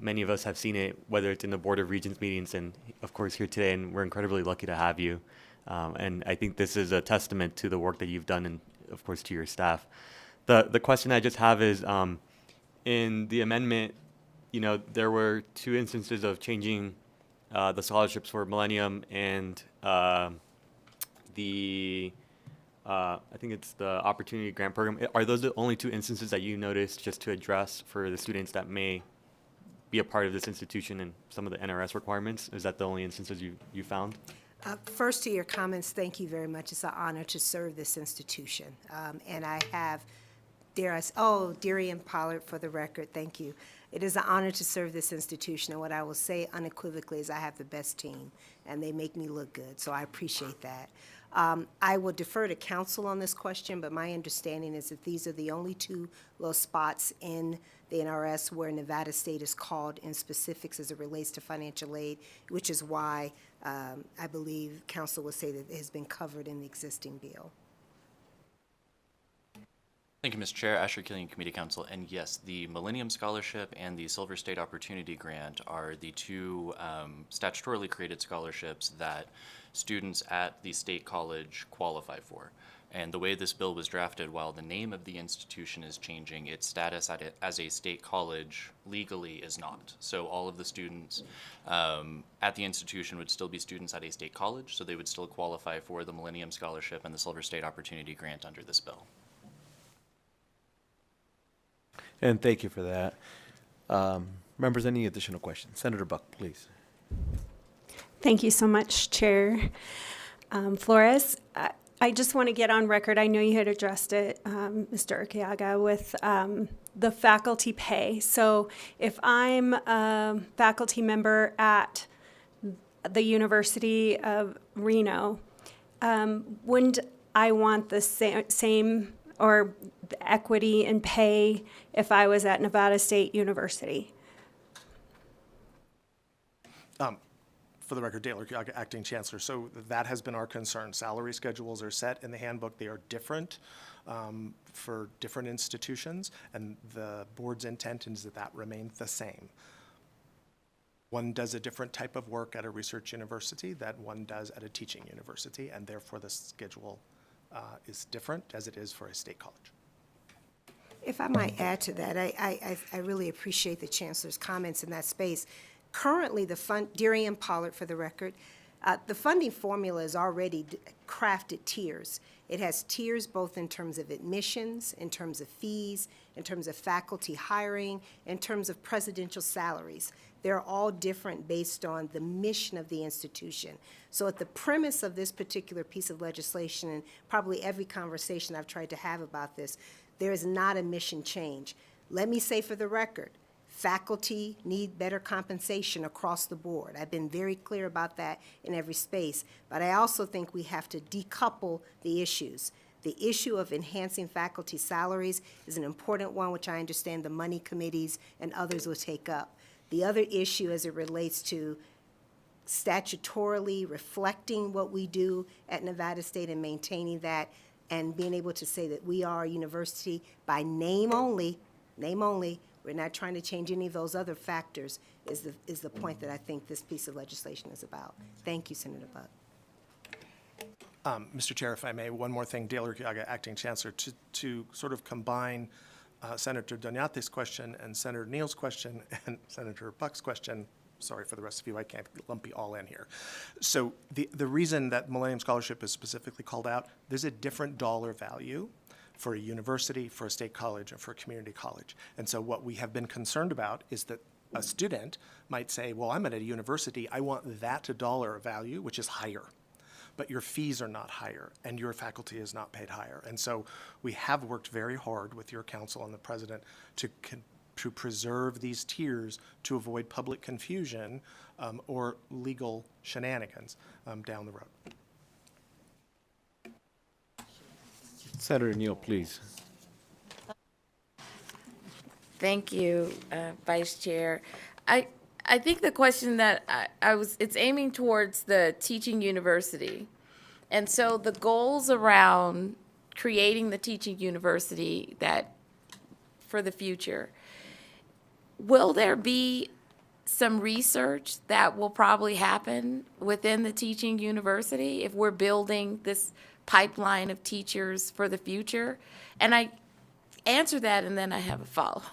Many of us have seen it, whether it's in the Board of Regents meetings and of course here today, and we're incredibly lucky to have you. And I think this is a testament to the work that you've done and of course to your staff. The question I just have is, in the amendment, there were two instances of changing the scholarships for Millennium and I think it's the Opportunity Grant Program. Are those the only two instances that you noticed just to address for the students that may be a part of this institution and some of the NRS requirements? Is that the only instances you found? First, to your comments, thank you very much. It's an honor to serve this institution. And I have, Darian Pollard, for the record, thank you. It is an honor to serve this institution, and what I will say unequivocally is I have the best team, and they make me look good, so I appreciate that. I will defer to council on this question, but my understanding is that these are the only two little spots in the NRS where Nevada State is called in specifics as it relates to financial aid, which is why I believe council will say that it has been covered in the existing bill. Thank you, Mr. Chair, Asher Killian, Committee Council. And yes, the Millennium Scholarship and the Silver State Opportunity Grant are the two statutorily created scholarships that students at the state college qualify for. And the way this bill was drafted, while the name of the institution is changing, its status as a state college legally is not. So all of the students at the institution would still be students at a state college, so they would still qualify for the Millennium Scholarship and the Silver State Opportunity Grant under this bill. And thank you for that. Members, any additional questions? Senator Buck, please. Thank you so much, Chair Flores. I just want to get on record. I know you had addressed it, Mr. Urquiaga, with the faculty pay. So if I'm a faculty member at the University of Reno, wouldn't I want the same or equity in pay if I was at Nevada State University? For the record, Dale Urquiaga, Acting Chancellor. So that has been our concern. Salary schedules are set in the handbook. They are different for different institutions, and the board's intent is that that remains the same. One does a different type of work at a research university that one does at a teaching university, and therefore the schedule is different as it is for a state college. If I might add to that, I really appreciate the Chancellor's comments in that space. Currently, Darian Pollard, for the record, the funding formula is already crafted tiers. It has tiers both in terms of admissions, in terms of fees, in terms of faculty hiring, in terms of presidential salaries. They're all different based on the mission of the institution. So at the premise of this particular piece of legislation, and probably every conversation I've tried to have about this, there is not a mission change. Let me say for the record, faculty need better compensation across the board. I've been very clear about that in every space, but I also think we have to decouple the issues. The issue of enhancing faculty salaries is an important one, which I understand the money committees and others will take up. The other issue as it relates to statutorily reflecting what we do at Nevada State and maintaining that and being able to say that we are a university by name only, we're not trying to change any of those other factors, is the point that I think this piece of legislation is about. Thank you, Senator Buck. Mr. Chair, if I may, one more thing, Dale Urquiaga, Acting Chancellor, to sort of combine Senator Donate's question and Senator Neal's question and Senator Buck's question. Sorry for the rest of you, I can't lump you all in here. So the reason that Millennium Scholarship is specifically called out, there's a different dollar value for a university, for a state college, and for a community college. And so what we have been concerned about is that a student might say, well, I'm at a university, I want that dollar value, which is higher. But your fees are not higher, and your faculty is not paid higher. And so we have worked very hard with your council and the president to preserve these tiers to avoid public confusion or legal shenanigans down the road. Senator Neal, please. Thank you, Vice Chair. I think the question that it's aiming towards the teaching university. And so the goals around creating the teaching university that for the future, will there be some research that will probably happen within the teaching university if we're building this pipeline of teachers for the future? And answer that, and then I have a follow-up.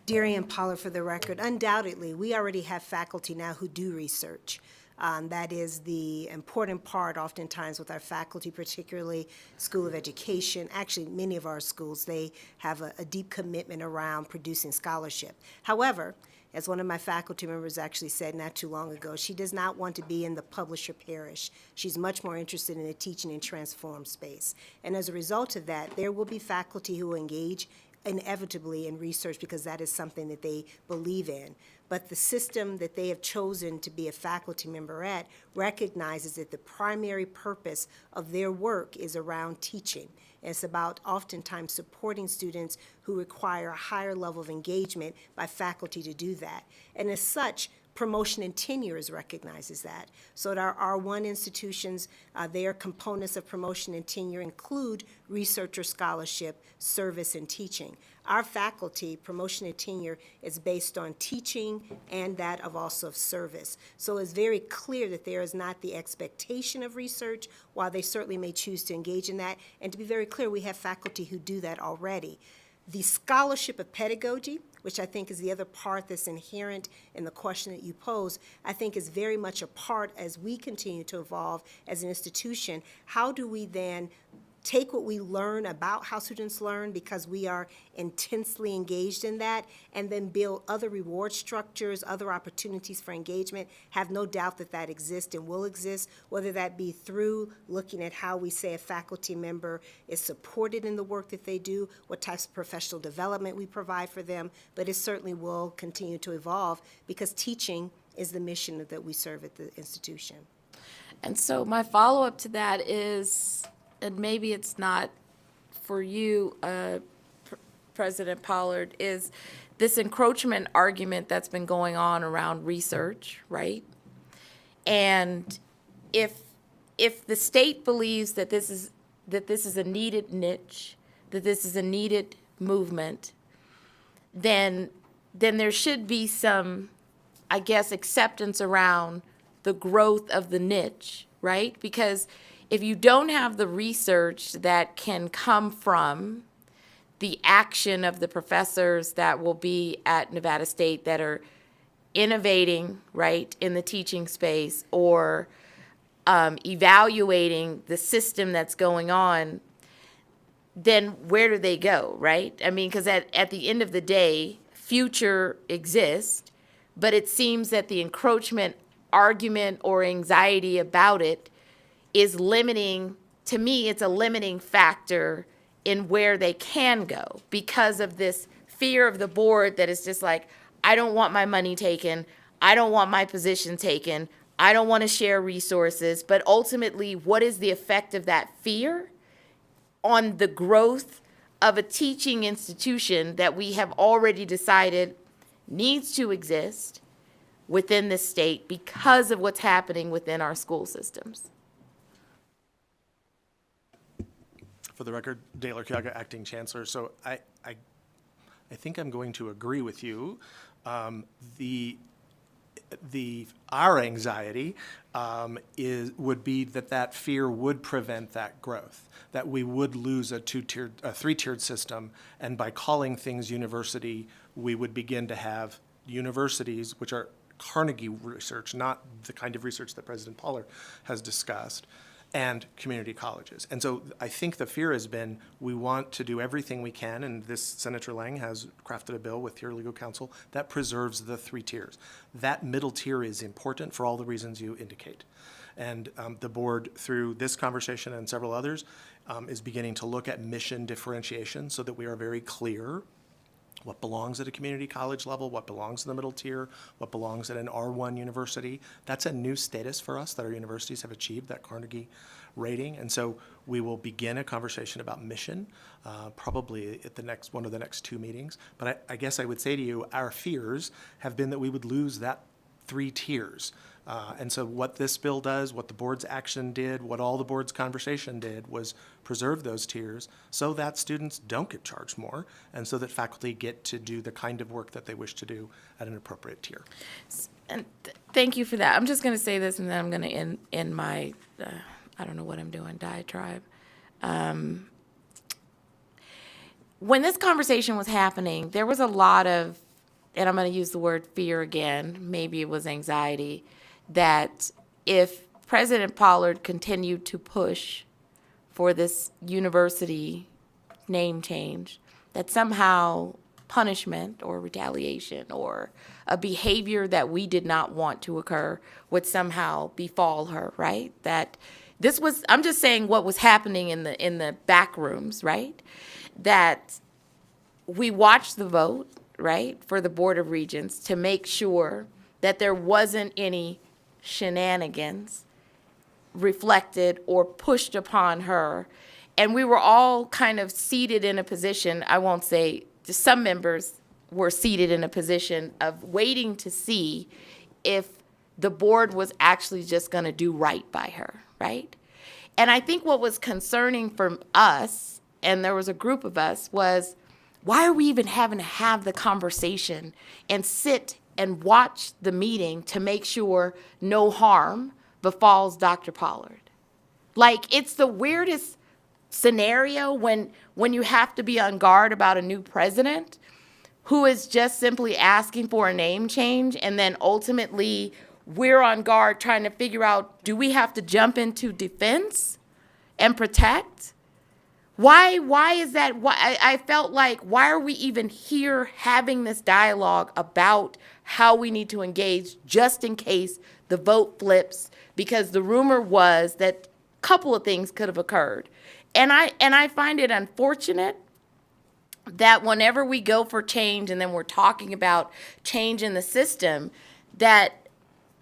Darian Pollard for the record. Undoubtedly, we already have faculty now who do research. That is the important part oftentimes with our faculty, particularly School of Education. Actually, many of our schools, they have a deep commitment around producing scholarship. However, as one of my faculty members actually said not too long ago, she does not want to be in the publisher parish. She's much more interested in the teaching and transform space. And as a result of that, there will be faculty who engage inevitably in research because that is something that they believe in. But the system that they have chosen to be a faculty member at recognizes that the primary purpose of their work is around teaching. And it's about oftentimes supporting students who require a higher level of engagement by faculty to do that. And as such, promotion and tenure is recognizes that. So at our R1 institutions, their components of promotion and tenure include researcher scholarship, service, and teaching. Our faculty, promotion and tenure, is based on teaching and that of also of service. So it's very clear that there is not the expectation of research, while they certainly may choose to engage in that. And to be very clear, we have faculty who do that already. The scholarship of pedagogy, which I think is the other part that's inherent in the question that you pose, I think is very much a part as we continue to evolve as an institution. How do we then take what we learn about how students learn, because we are intensely engaged in that, and then build other reward structures, other opportunities for engagement? Have no doubt that that exists and will exist, whether that be through looking at how we say a faculty member is supported in the work that they do, what types of professional development we provide for them, but it certainly will continue to evolve because teaching is the mission that we serve at the institution. And so my follow-up to that is, and maybe it's not for you, President Pollard, is this encroachment argument that's been going on around research, right? And if the state believes that this is a needed niche, that this is a needed movement, then there should be some, I guess, acceptance around the growth of the niche, right? Because if you don't have the research that can come from the action of the professors that will be at Nevada State that are innovating, right, in the teaching space, or evaluating the system that's going on, then where do they go, right? I mean, because at the end of the day, future exists, but it seems that the encroachment argument or anxiety about it is limiting, to me, it's a limiting factor in where they can go because of this fear of the board that is just like, I don't want my money taken, I don't want my position taken, I don't want to share resources. But ultimately, what is the effect of that fear on the growth of a teaching institution that we have already decided needs to exist within the state because of what's happening within our school systems? For the record, Dale Urquiaga, Acting Chancellor. So I think I'm going to agree with you. Our anxiety would be that fear would prevent that growth, that we would lose a three-tiered system, and by calling things university, we would begin to have universities, which are Carnegie research, not the kind of research that President Pollard has discussed, and community colleges. And so I think the fear has been, we want to do everything we can, and this Senator Lang has crafted a bill with your legal counsel that preserves the three tiers. That middle tier is important for all the reasons you indicate. And the board, through this conversation and several others, is beginning to look at mission differentiation so that we are very clear what belongs at a community college level, what belongs in the middle tier, what belongs at an R1 university. That's a new status for us that our universities have achieved, that Carnegie rating. And so we will begin a conversation about mission, probably at one of the next two meetings. But I guess I would say to you, our fears have been that we would lose that three tiers. And so what this bill does, what the board's action did, what all the board's conversation did was preserve those tiers so that students don't get charged more and so that faculty get to do the kind of work that they wish to do at an appropriate tier. And thank you for that. I'm just going to say this, and then I'm going to end my, I don't know what I'm doing, diatribe. when this conversation was happening, there was a lot of, and I'm going to use the word fear again, maybe it was anxiety, that if President Pollard continued to push for this university name change, that somehow punishment or retaliation or a behavior that we did not want to occur would somehow befall her, right? That this was, I'm just saying what was happening in the back rooms, right? That we watched the vote, right, for the Board of Regents to make sure that there wasn't any shenanigans reflected or pushed upon her. And we were all kind of seated in a position, I won't say, just some members were seated in a position of waiting to see if the board was actually just going to do right by her, right? And I think what was concerning for us, and there was a group of us, was why are we even having to have the conversation and sit and watch the meeting to make sure no harm befalls Dr. Pollard? Like, it's the weirdest scenario when you have to be on guard about a new president who is just simply asking for a name change, and then ultimately we're on guard trying to figure out, do we have to jump into defense and protect? Why is that? Why I felt like, why are we even here having this dialogue about how we need to engage just in case the vote flips? Because the rumor was that a couple of things could have occurred. And I find it unfortunate that whenever we go for change and then we're talking about change in the system, that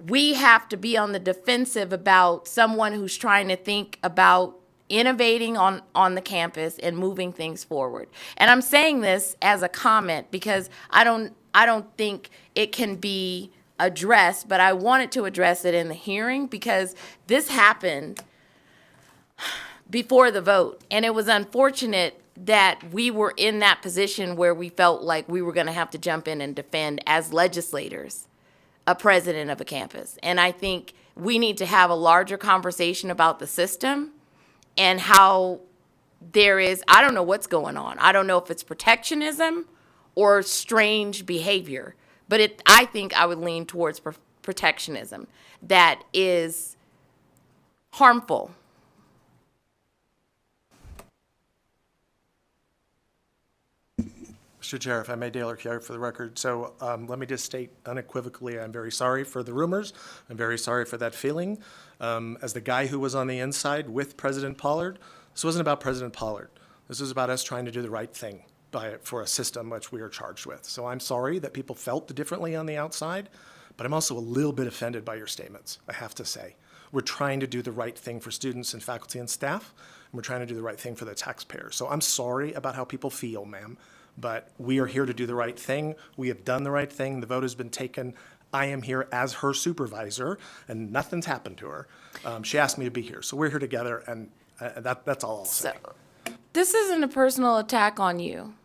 we have to be on the defensive about someone who's trying to think about innovating on the campus and moving things forward. And I'm saying this as a comment because I don't think it can be addressed, but I wanted to address it in the hearing because this happened before the vote. And it was unfortunate that we were in that position where we felt like we were going to have to jump in and defend as legislators a president of a campus. And I think we need to have a larger conversation about the system and how there is, I don't know what's going on. I don't know if it's protectionism or strange behavior, but I think I would lean towards protectionism that is harmful. Mr. Chair, if I may, Dale Urquiaga for the record. So let me just state unequivocally, I'm very sorry for the rumors. I'm very sorry for that feeling. As the guy who was on the inside with President Pollard, this wasn't about President Pollard. This was about us trying to do the right thing for a system which we are charged with. So I'm sorry that people felt differently on the outside, but I'm also a little bit offended by your statements, I have to say. We're trying to do the right thing for students and faculty and staff, and we're trying to do the right thing for the taxpayers. So I'm sorry about how people feel, ma'am. But we are here to do the right thing. We have done the right thing. The vote has been taken. I am here as her supervisor, and nothing's happened to her. She asked me to be here, so we're here together, and that's all I'll say. So, this isn't a personal attack on you.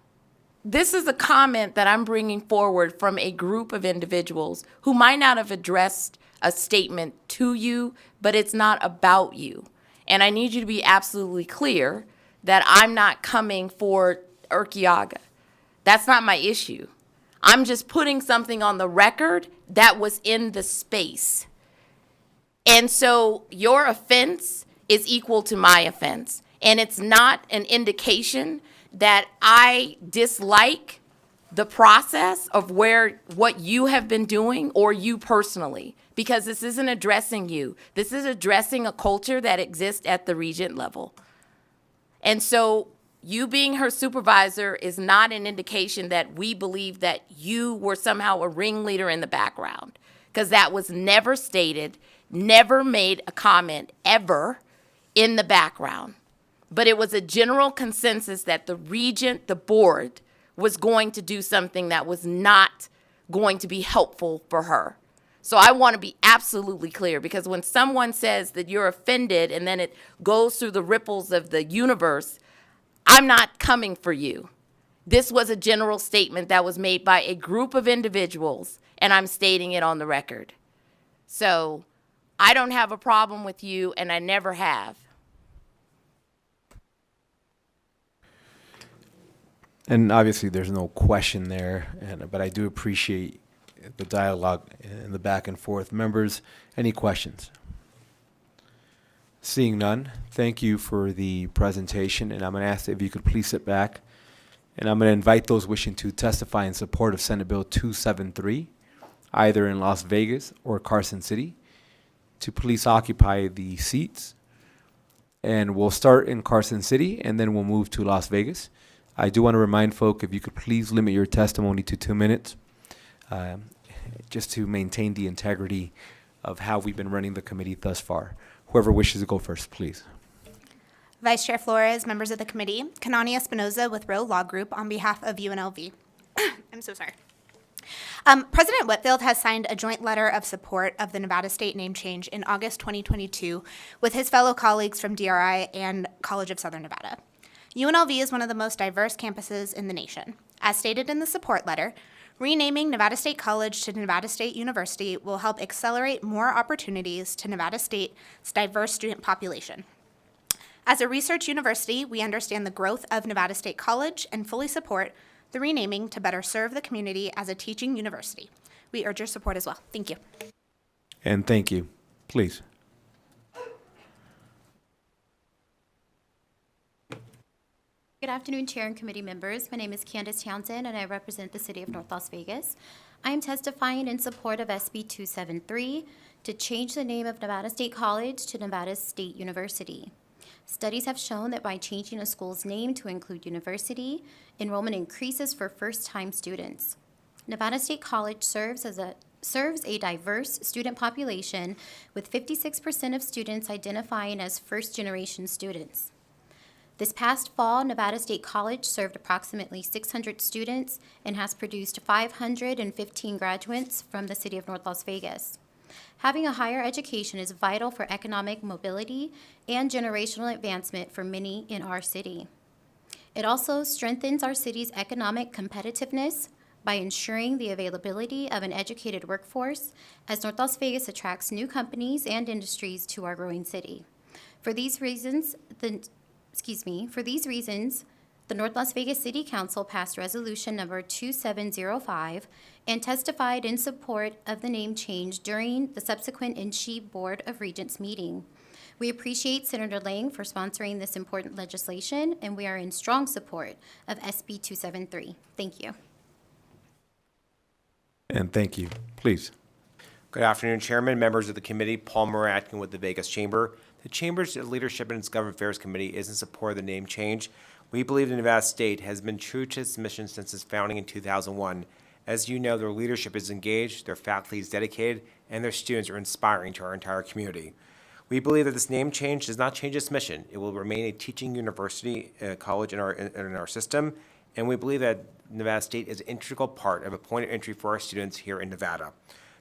This is a comment that I'm bringing forward from a group of individuals who might not have addressed a statement to you, but it's not about you. And I need you to be absolutely clear that I'm not coming for Urquiaga. That's not my issue. I'm just putting something on the record that was in the space. And so your offense is equal to my offense. And it's not an indication that I dislike the process of what you have been doing or you personally, because this isn't addressing you. This is addressing a culture that exists at the regent level. And so you being her supervisor is not an indication that we believe that you were somehow a ringleader in the background, because that was never stated, never made a comment ever in the background. But it was a general consensus that the regent, the board, was going to do something that was not going to be helpful for her. So I want to be absolutely clear, because when someone says that you're offended and then it goes through the ripples of the universe, I'm not coming for you. This was a general statement that was made by a group of individuals, and I'm stating it on the record. So I don't have a problem with you, and I never have. And obviously, there's no question there, but I do appreciate the dialogue and the back and forth. Members, any questions? Seeing none, thank you for the presentation, and I'm going to ask if you could please sit back. And I'm going to invite those wishing to testify in support of Senate Bill 273, either in Las Vegas or Carson City, to please occupy the seats. And we'll start in Carson City, and then we'll move to Las Vegas. I do want to remind folk, if you could please limit your testimony to 2 minutes, just to maintain the integrity of how we've been running the committee thus far. Whoever wishes to go first, please. Vice Chair Flores, members of the committee, Kanani Espinoza with Rowe Law Group on behalf of UNLV. I'm so sorry. President Whitfield has signed a joint letter of support of the Nevada State name change in August 2022 with his fellow colleagues from DRI and College of Southern Nevada. UNLV is one of the most diverse campuses in the nation. As stated in the support letter, renaming Nevada State College to Nevada State University will help accelerate more opportunities to Nevada State's diverse student population. As a research university, we understand the growth of Nevada State College and fully support the renaming to better serve the community as a teaching university. We urge your support as well. Thank you. And thank you. Please. Good afternoon, Chair and committee members. My name is Candace Townsend, and I represent the City of North Las Vegas. I am testifying in support of SB 273 to change the name of Nevada State College to Nevada State University. Studies have shown that by changing a school's name to include university, enrollment increases for first-time students. Nevada State College serves a diverse student population, with 56% of students identifying as first-generation students. This past fall, Nevada State College served approximately 600 students and has produced 515 graduates from the City of North Las Vegas. Having a higher education is vital for economic mobility and generational advancement for many in our city. It also strengthens our city's economic competitiveness by ensuring the availability of an educated workforce, as North Las Vegas attracts new companies and industries to our growing city. For these reasons, the North Las Vegas City Council passed resolution number 2705 and testified in support of the name change during the subsequent NSHE Board of Regents meeting. We appreciate Senator Lang for sponsoring this important legislation, and we are in strong support of SB 273. Thank you. And thank you. Please. Good afternoon, Chairman, members of the committee. Paul Moratkin with the Vegas Chamber. The Chamber's Leadership and its Government Affairs Committee is in support of the name change. We believe the Nevada State has been true to its mission since its founding in 2001. As you know, their leadership is engaged, their faculty is dedicated, and their students are inspiring to our entire community. We believe that this name change does not change its mission. It will remain a teaching university college in our system, and we believe that Nevada State is an integral part of a point of entry for our students here in Nevada.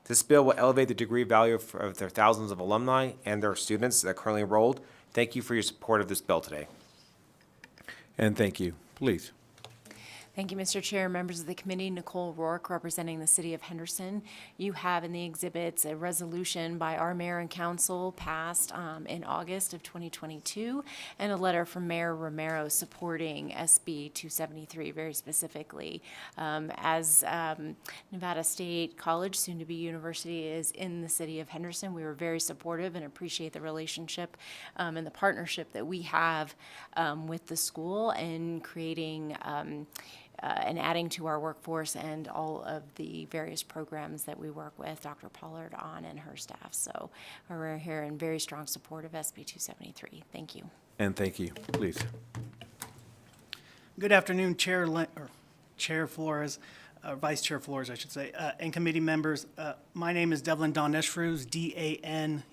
This bill will elevate the degree value of their thousands of alumni and their students that are currently enrolled. Thank you for your support of this bill today. And thank you. Please. Thank you, Mr. Chair, members of the committee. Nicole Rourke, representing the City of Henderson. You have in the exhibits a resolution by our mayor and council passed in August of 2022, and a letter from Mayor Romero supporting SB 273 very specifically. As Nevada State College, soon to be university, is in the City of Henderson, we were very supportive and appreciate the relationship and the partnership that we have with the school in creating and adding to our workforce and all of the various programs that we work with Dr. Pollard on and her staff. So we're here in very strong support of SB 273. Thank you. And thank you. Please. Good afternoon, Chair Flores, Vice Chair Flores, I should say, and committee members. My name is Devlin Doneshfrouz, D-A-N-E-S-H-F-O-R-O-U-Z.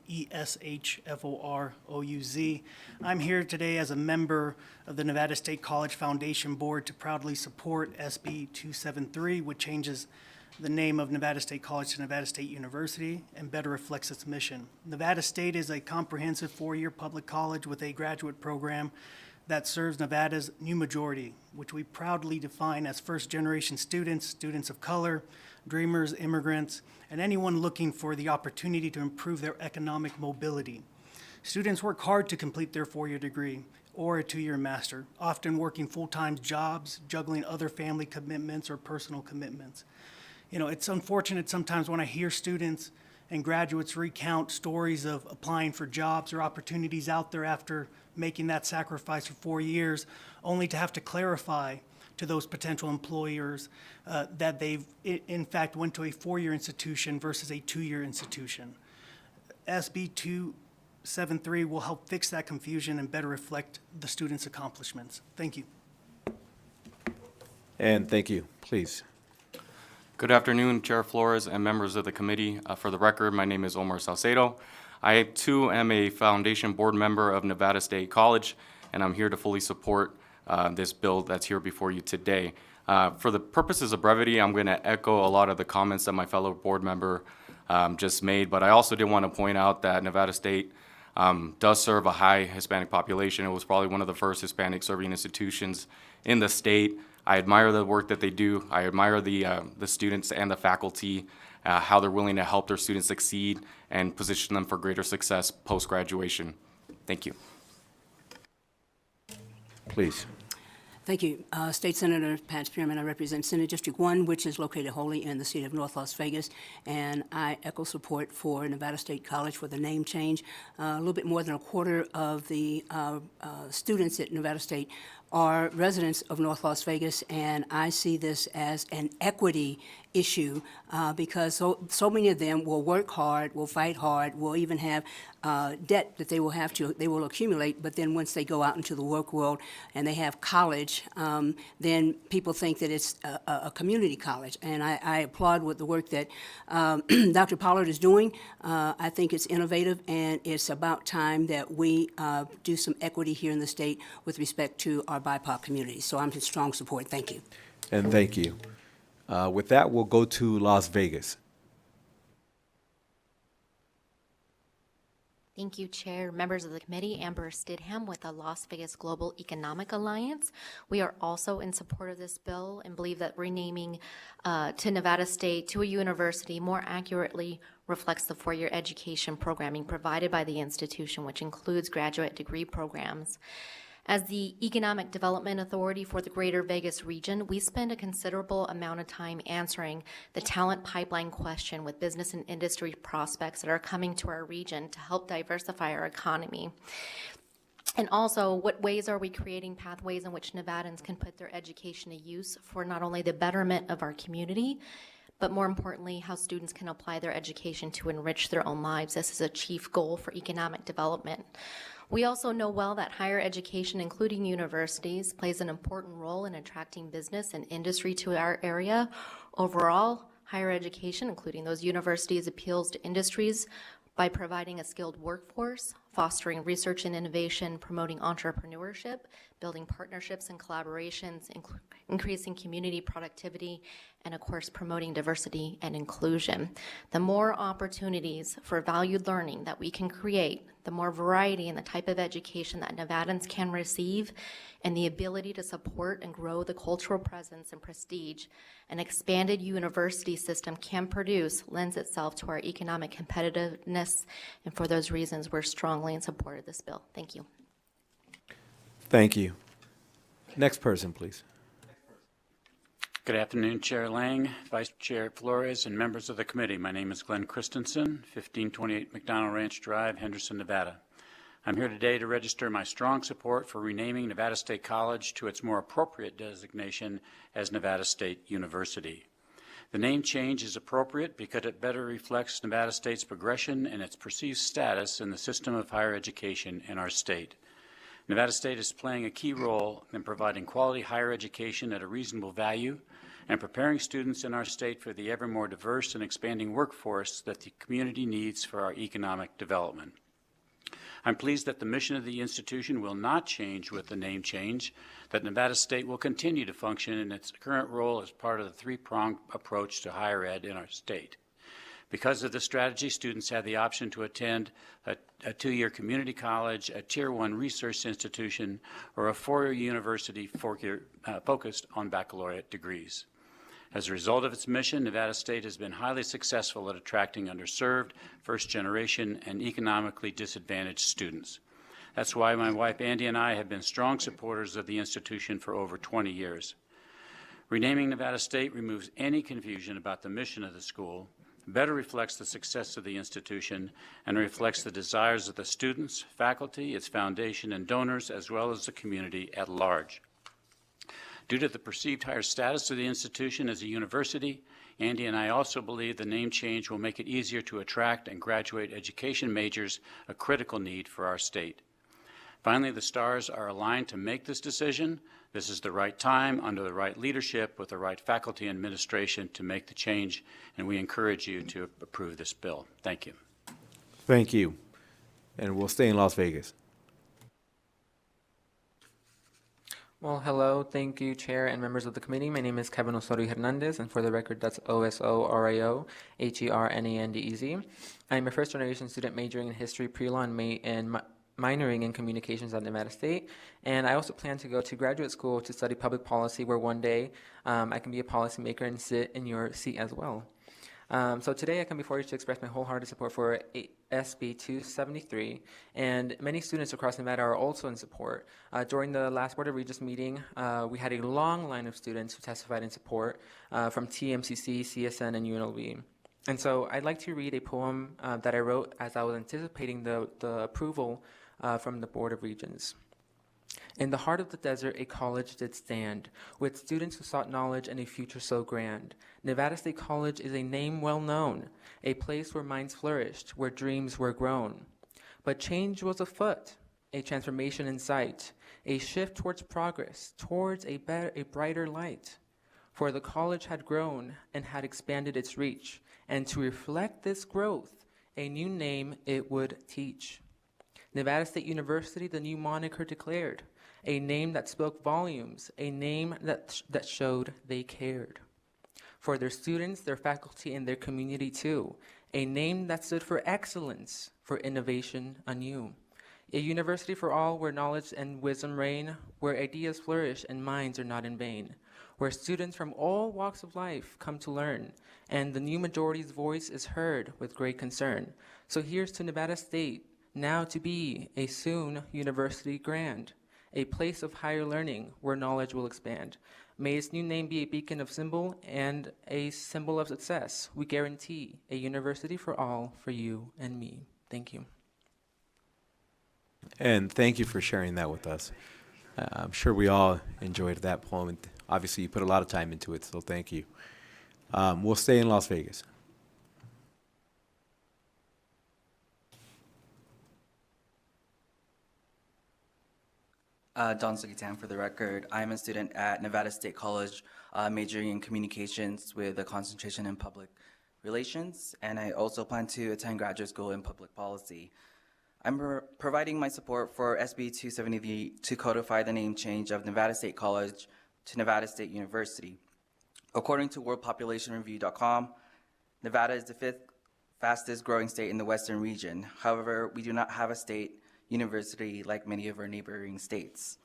I'm here today as a member of the Nevada State College Foundation Board to proudly support SB 273, which changes the name of Nevada State College to Nevada State University and better reflects its mission. Nevada State is a comprehensive four-year public college with a graduate program that serves Nevada's new majority, which we proudly define as first-generation students, students of color, dreamers, immigrants, and anyone looking for the opportunity to improve their economic mobility. Students work hard to complete their four-year degree, or a 2-year master, often working full-time jobs, juggling other family commitments or personal commitments. You know, it's unfortunate sometimes when I hear students and graduates recount stories of applying for jobs or opportunities out there after making that sacrifice for 4 years, only to have to clarify to those potential employers that they've in fact went to a 4-year institution versus a 2-year institution. SB 273 will help fix that confusion and better reflect the students' accomplishments. Thank you. And thank you. Please. Good afternoon, Chair Flores and members of the committee. For the record, my name is Omar Salcedo. I too am a foundation board member of Nevada State College, and I'm here to fully support this bill that's here before you today. For the purposes of brevity, I'm going to echo a lot of the comments that my fellow board member just made, but I also did want to point out that Nevada State does serve a high Hispanic population. It was probably one of the first Hispanic serving institutions in the state. I admire the work that they do. I admire the students and the faculty, how they're willing to help their students succeed and position them for greater success post-graduation. Thank you. Please. Thank you. State Senator Pat Spearman. I represent Senate District 1, which is located wholly in the city of North Las Vegas, and I echo support for Nevada State College for the name change. A little bit more than a quarter of the students at Nevada State are residents of North Las Vegas, and I see this as an equity issue because so many of them will work hard, will fight hard, will even have debt that they will accumulate, but then once they go out into the work world and they have college, then people think that it's a community college. And I applaud with the work that Dr. Pollard is doing. I think it's innovative, and it's about time that we do some equity here in the state with respect to our BIPOC community. So I'm in strong support. Thank you. And thank you. With that, we'll go to Las Vegas. Thank you, Chair, members of the committee. Amber Stidham with the Las Vegas Global Economic Alliance. We are also in support of this bill and believe that renaming to Nevada State to a university more accurately reflects the 4-year education programming provided by the institution, which includes graduate degree programs. As the Economic Development Authority for the Greater Vegas region, we spend a considerable amount of time answering the talent pipeline question with business and industry prospects that are coming to our region to help diversify our economy. And also, what ways are we creating pathways in which Nevadans can put their education to use for not only the betterment of our community, but more importantly, how students can apply their education to enrich their own lives. This is a chief goal for economic development. We also know well that higher education, including universities, plays an important role in attracting business and industry to our area. Overall, higher education, including those universities, appeals to industries by providing a skilled workforce, fostering research and innovation, promoting entrepreneurship, building partnerships and collaborations, increasing community productivity, and of course, promoting diversity and inclusion. The more opportunities for valued learning that we can create, the more variety in the type of education that Nevadans can receive, and the ability to support and grow the cultural presence and prestige an expanded university system can produce lends itself to our economic competitiveness, and for those reasons, we're strongly in support of this bill. Thank you. Thank you. Next person, please. Good afternoon, Chair Lang, Vice Chair Flores, and members of the committee. My name is Glenn Christensen, 1528 McDonald Ranch Drive, Henderson, Nevada. I'm here today to register my strong support for renaming Nevada State College to its more appropriate designation as Nevada State University. The name change is appropriate because it better reflects Nevada State's progression and its perceived status in the system of higher education in our state. Nevada State is playing a key role in providing quality higher education at a reasonable value and preparing students in our state for the ever more diverse and expanding workforce that the community needs for our economic development. I'm pleased that the mission of the institution will not change with the name change, that Nevada State will continue to function in its current role as part of the three-pronged approach to higher ed in our state. Because of this strategy, students have the option to attend a 2-year community college, a Tier 1 research institution, or a 4-year university focused on baccalaureate degrees. As a result of its mission, Nevada State has been highly successful at attracting underserved, first-generation, and economically disadvantaged students. That's why my wife Andy and I have been strong supporters of the institution for over 20 years. Renaming Nevada State removes any confusion about the mission of the school, better reflects the success of the institution, and reflects the desires of the students, faculty, its foundation, and donors, as well as the community at large. Due to the perceived higher status of the institution as a university, Andy and I also believe the name change will make it easier to attract and graduate education majors, a critical need for our state. Finally, the stars are aligned to make this decision. This is the right time, under the right leadership, with the right faculty and administration to make the change, and we encourage you to approve this bill. Thank you. Thank you. And we'll stay in Las Vegas. Well, hello. Thank you, Chair and members of the committee. My name is Kevin Osorio Hernandez, and for the record, that's Osorio-Hernandez. I'm a first-generation student majoring in history, pre-law, and minoring in communications at Nevada State. And I also plan to go to graduate school to study public policy, where one day I can be a policymaker and sit in your seat as well. So today I come before you to express my wholehearted support for SB 273, and many students across Nevada are also in support. During the last Board of Regents meeting, we had a long line of students who testified in support from TMCC, CSN, and UNLV. And so I'd like to read a poem that I wrote as I was anticipating the approval from the Board of Regents. In the heart of the desert, a college did stand, with students who sought knowledge and a future so grand. Nevada State College is a name well known, a place where minds flourished, where dreams were grown. But change was afoot, a transformation in sight, a shift towards progress, towards a brighter light. For the college had grown and had expanded its reach, and to reflect this growth, a new name it would teach. Nevada State University, the new moniker declared, a name that spoke volumes, a name that showed they cared. For their students, their faculty, and their community too, a name that stood for excellence, for innovation anew. A university for all, where knowledge and wisdom reign, where ideas flourish and minds are not in vain, where students from all walks of life come to learn, and the new majority's voice is heard with great concern. So here's to Nevada State, now to be a soon university grand, a place of higher learning where knowledge will expand. May its new name be a beacon of symbol and a symbol of success. We guarantee a university for all, for you and me. Thank you. And thank you for sharing that with us. I'm sure we all enjoyed that poem. And obviously, you put a lot of time into it, so thank you. We'll stay in Las Vegas. Don Sugitan for the record. I am a student at Nevada State College, majoring in communications with a concentration in public relations, and I also plan to attend graduate school in public policy. I'm providing my support for SB 270 to codify the name change of Nevada State College to Nevada State University. According to worldpopulationreview.com, Nevada is the 5th fastest growing state in the western region. However, we do not have a state university like many of our neighboring states.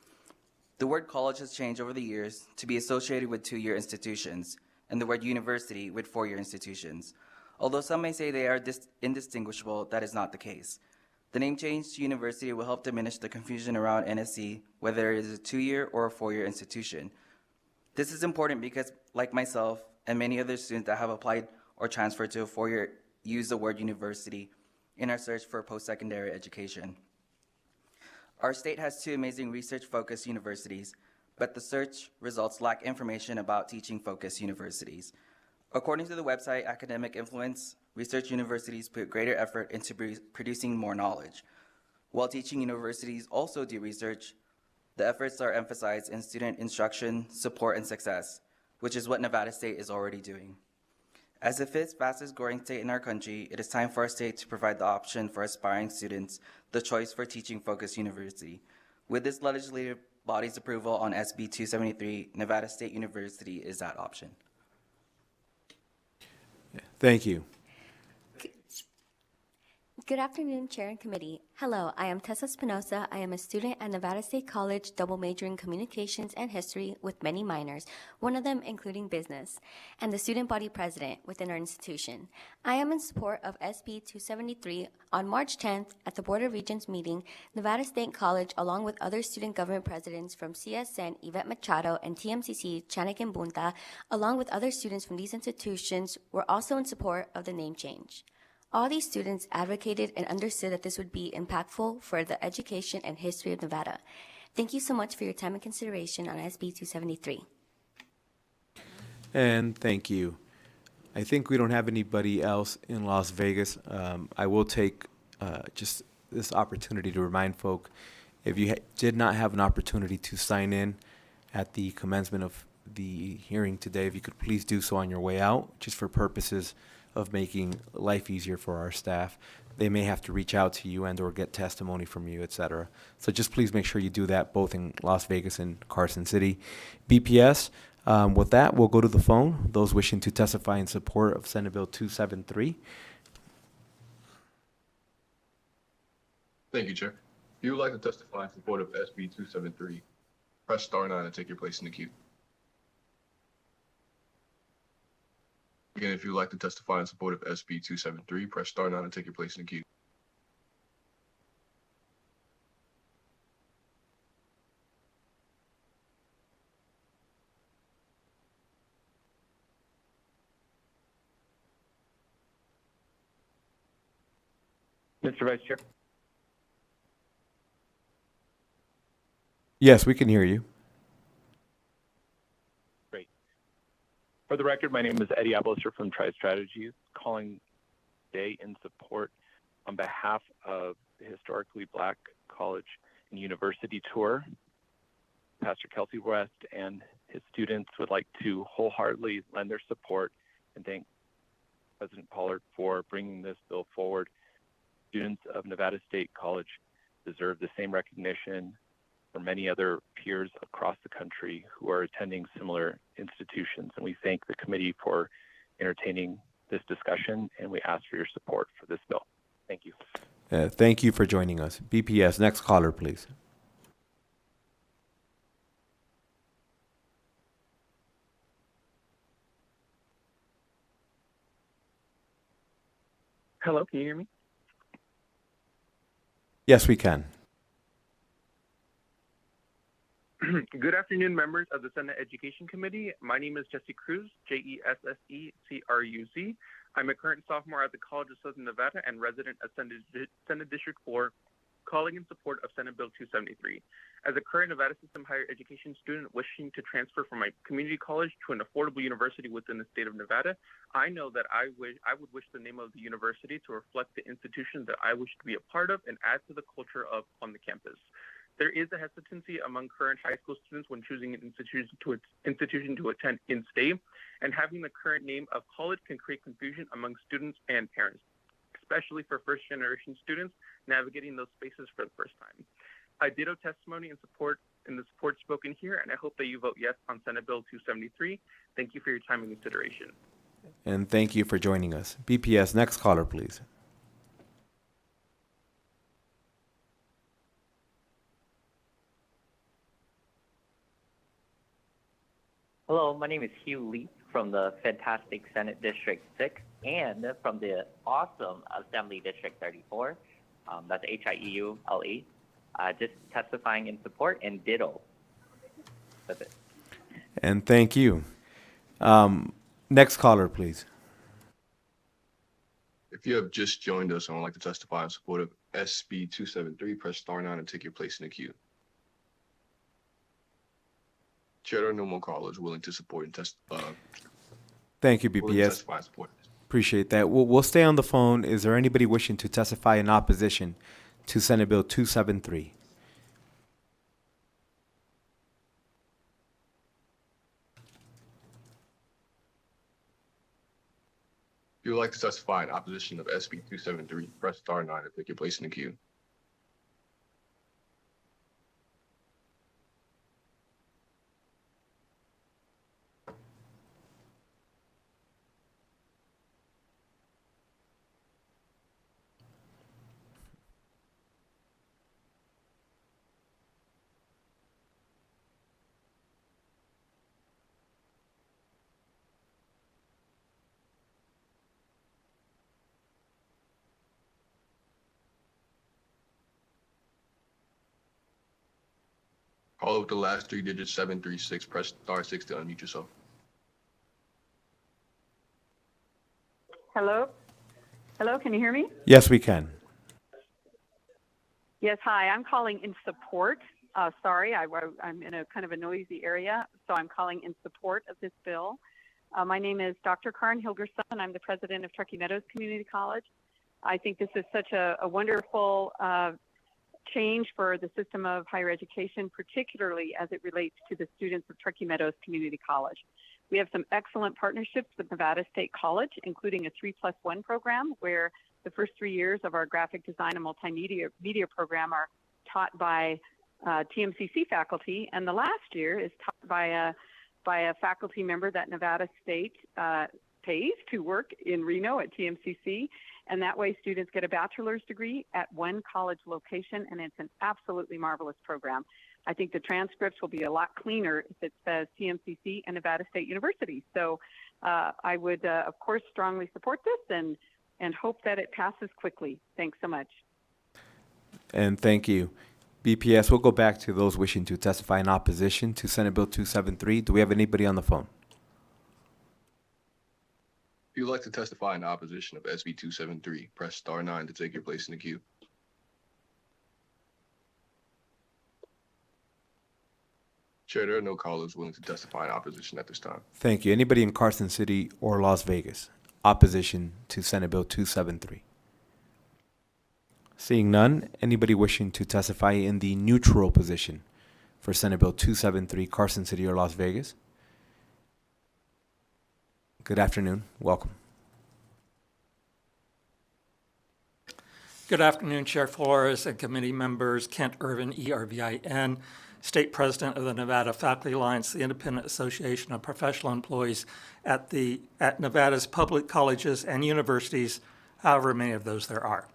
The word college has changed over the years to be associated with 2-year institutions, and the word university with 4-year institutions. Although some may say they are indistinguishable, that is not the case. The name change to university will help diminish the confusion around NSC, whether it is a 2-year or a 4-year institution. This is important because, like myself and many other students that have applied or transferred to a 4-year, use the word university in our search for post-secondary education. Our state has 2 amazing research-focused universities, but the search results lack information about teaching-focused universities. According to the website Academic Influence, research universities put greater effort into producing more knowledge. While teaching universities also do research, the efforts are emphasized in student instruction, support, and success, which is what Nevada State is already doing. As the 5th fastest growing state in our country, it is time for our state to provide the option for aspiring students the choice for teaching-focused university. With this legislative body's approval on SB 273, Nevada State University is that option. Thank you. Good afternoon, Chair and Committee. Hello, I am Tessa Espinosa. I am a student at Nevada State College, double majoring in communications and history with many minors, one of them including business, and the student body president within our institution. I am in support of SB 273. On March 10th, at the Board of Regents meeting, Nevada State College, along with other student government presidents from CSN, Yvette Machado, and TMCC, Chanikin Bunta, along with other students from these institutions, were also in support of the name change. All these students advocated and understood that this would be impactful for the education and history of Nevada. Thank you so much for your time and consideration on SB 273. And thank you. I think we don't have anybody else in Las Vegas. I will take just this opportunity to remind folk, if you did not have an opportunity to sign in at the commencement of the hearing today, if you could please do so on your way out, just for purposes of making life easier for our staff. They may have to reach out to you and or get testimony from you, et cetera. So just please make sure you do that both in Las Vegas and Carson City. BPS, with that, we'll go to the phone. Those wishing to testify in support of Senate Bill 273. Thank you, Chair. If you would like to testify in support of SB 273, press star 9 to take your place in the queue. Again, if you would like to testify in support of SB 273, press star 9 to take your place in the queue. Mr. Vice Chair. Yes, we can hear you. Great. For the record, my name is Eddie Abelser from Tri-Strategies, calling today in support on behalf of the Historically Black College and University Tour. Pastor Kelsey West and his students would like to wholeheartedly lend their support and thank President Pollard for bringing this bill forward. Students of Nevada State College deserve the same recognition for many other peers across the country who are attending similar institutions. And we thank the committee for entertaining this discussion, and we ask for your support for this bill. Thank you. Thank you for joining us. BPS, next caller, please. Hello, can you hear me? Yes, we can. Good afternoon, members of the Senate Education Committee. My name is Jesse Cruz, Jessecruz. I'm a current sophomore at the College of Southern Nevada and resident of Senate District 4, calling in support of Senate Bill 273. As a current Nevada System higher education student wishing to transfer from my community college to an affordable university within the state of Nevada, I know that I would wish the name of the university to reflect the institution that I wish to be a part of and add to the culture of on the campus. There is a hesitancy among current high school students when choosing an institution to attend in-state, and having the current name of college can create confusion among students and parents, especially for first-generation students navigating those spaces for the first time. I ditto testimony in the support spoken here, and I hope that you vote yes on Senate Bill 273. Thank you for your time and consideration. And thank you for joining us. BPS, next caller, please. Hello, my name is Hugh Lee from the fantastic Senate District 6 and from the awesome Assembly District 34. That's HIEULE. Just testifying in support and ditto. That's it. And thank you. Next caller, please. If you have just joined us and would like to testify in support of SB 273, press star 9 and take your place in the queue. Chair, there are no more callers willing to support and testify. Thank you, BPS. Appreciate that. We'll stay on the phone. Is there anybody wishing to testify in opposition to Senate Bill 273? If you would like to testify in opposition of SB 273, press star 9 to take your place in the queue. Follow with the last 3 digits, 736. Press star 6 to unmute yourself. Hello? Hello, can you hear me? Yes, we can. Yes, hi. I'm calling in support. Sorry, I'm in a kind of a noisy area, so I'm calling in support of this bill. My name is Dr. Karen Hilgerson. I'm the president of Truckee Meadows Community College. I think this is such a wonderful change for the system of higher education, particularly as it relates to the students of Truckee Meadows Community College. We have some excellent partnerships with Nevada State College, including a 3+1 program where the first 3 years of our graphic design and multimedia program are taught by TMCC faculty, and the last year is taught by a faculty member that Nevada State pays to work in Reno at TMCC, and that way students get a bachelor's degree at one college location, and it's an absolutely marvelous program. I think the transcripts will be a lot cleaner if it says TMCC and Nevada State University. So I would, of course, strongly support this and hope that it passes quickly. Thanks so much. And thank you. BPS, we'll go back to those wishing to testify in opposition to Senate Bill 273. Do we have anybody on the phone? If you'd like to testify in opposition of SB 273, press star 9 to take your place in the queue. Chair, there are no callers willing to testify in opposition at this time. Thank you. Anybody in Carson City or Las Vegas? Opposition to Senate Bill 273. Seeing none, anybody wishing to testify in the neutral position for Senate Bill 273, Carson City or Las Vegas? Good afternoon. Welcome. Good afternoon, Chair Flores and committee members. Kent Irvin, ERVIN, State President of the Nevada Faculty Alliance, the independent association of professional employees at Nevada's public colleges and universities, however many of those there are.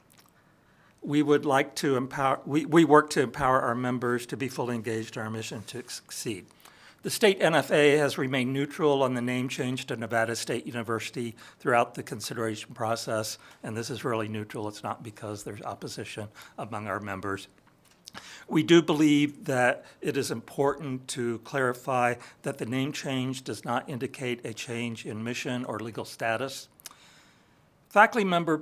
We would like to empower, we work to empower our members to be fully engaged in our mission to succeed. The state NFA has remained neutral on the name change to Nevada State University throughout the consideration process, and this is really neutral. It's not because there's opposition among our members. We do believe that it is important to clarify that the name change does not indicate a change in mission or legal status. Faculty members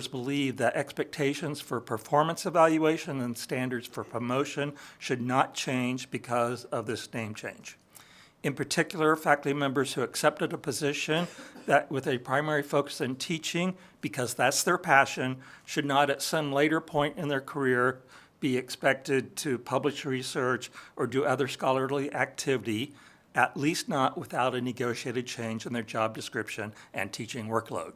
believe that expectations for performance evaluation and standards for promotion should not change because of this name change. In particular, faculty members who accepted a position that with a primary focus in teaching, because that's their passion, should not at some later point in their career be expected to publish research or do other scholarly activity, at least not without a negotiated change in their job description and teaching workload.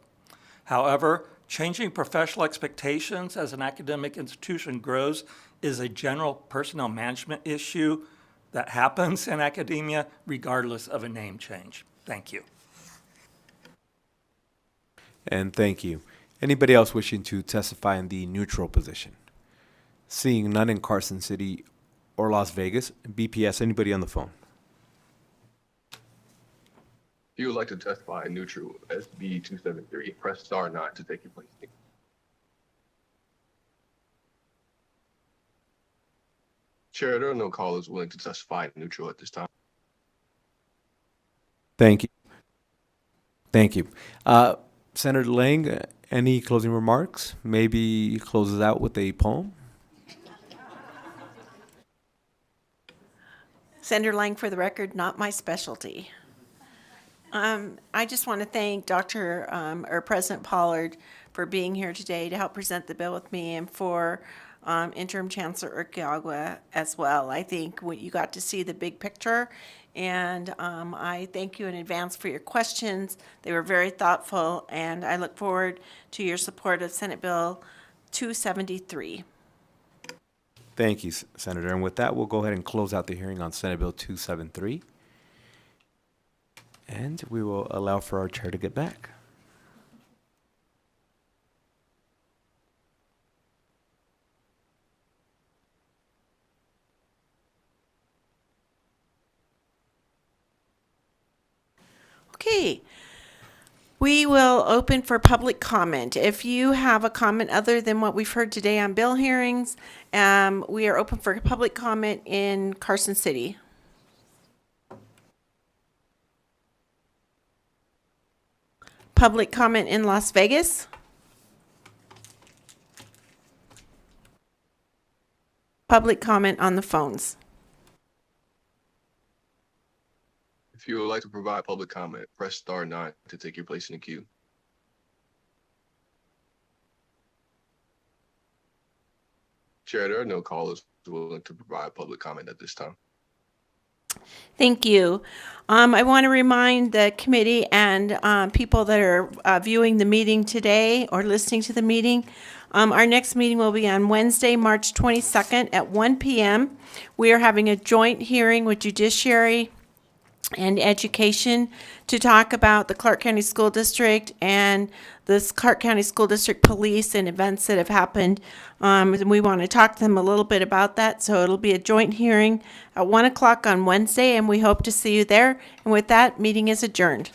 However, changing professional expectations as an academic institution grows is a general personnel management issue that happens in academia regardless of a name change. Thank you. And thank you. Anybody else wishing to testify in the neutral position? Seeing none in Carson City or Las Vegas, BPS, anybody on the phone? If you would like to testify in neutral, SB 273, press star 9 to take your place. Chair, there are no callers willing to testify in neutral at this time. Thank you. Thank you. Senator Lang, any closing remarks? Maybe closes out with a poem? Senator Lang, for the record, not my specialty. I just want to thank President Pollard for being here today to help present the bill with me, and for Interim Chancellor Urquiaga as well. I think you got to see the big picture, and I thank you in advance for your questions. They were very thoughtful, and I look forward to your support of Senate Bill 273. Thank you, Senator. And with that, we'll go ahead and close out the hearing on Senate Bill 273. And we will allow for our chair to get back. Okay. We will open for public comment. If you have a comment other than what we've heard today on bill hearings, we are open for public comment in Carson City. Public comment in Las Vegas. Public comment on the phones. If you would like to provide public comment, press star 9 to take your place in the queue. Chair, there are no callers willing to provide public comment at this time. Thank you. I want to remind the committee and people that are viewing the meeting today or listening to the meeting, our next meeting will be on Wednesday, March 22nd at 1 p.m. We are having a joint hearing with Judiciary and Education to talk about the Clark County School District and this Clark County School District Police and events that have happened. And we want to talk to them a little bit about that. So it'll be a joint hearing at 1 o'clock on Wednesday, and we hope to see you there. And with that, meeting is adjourned.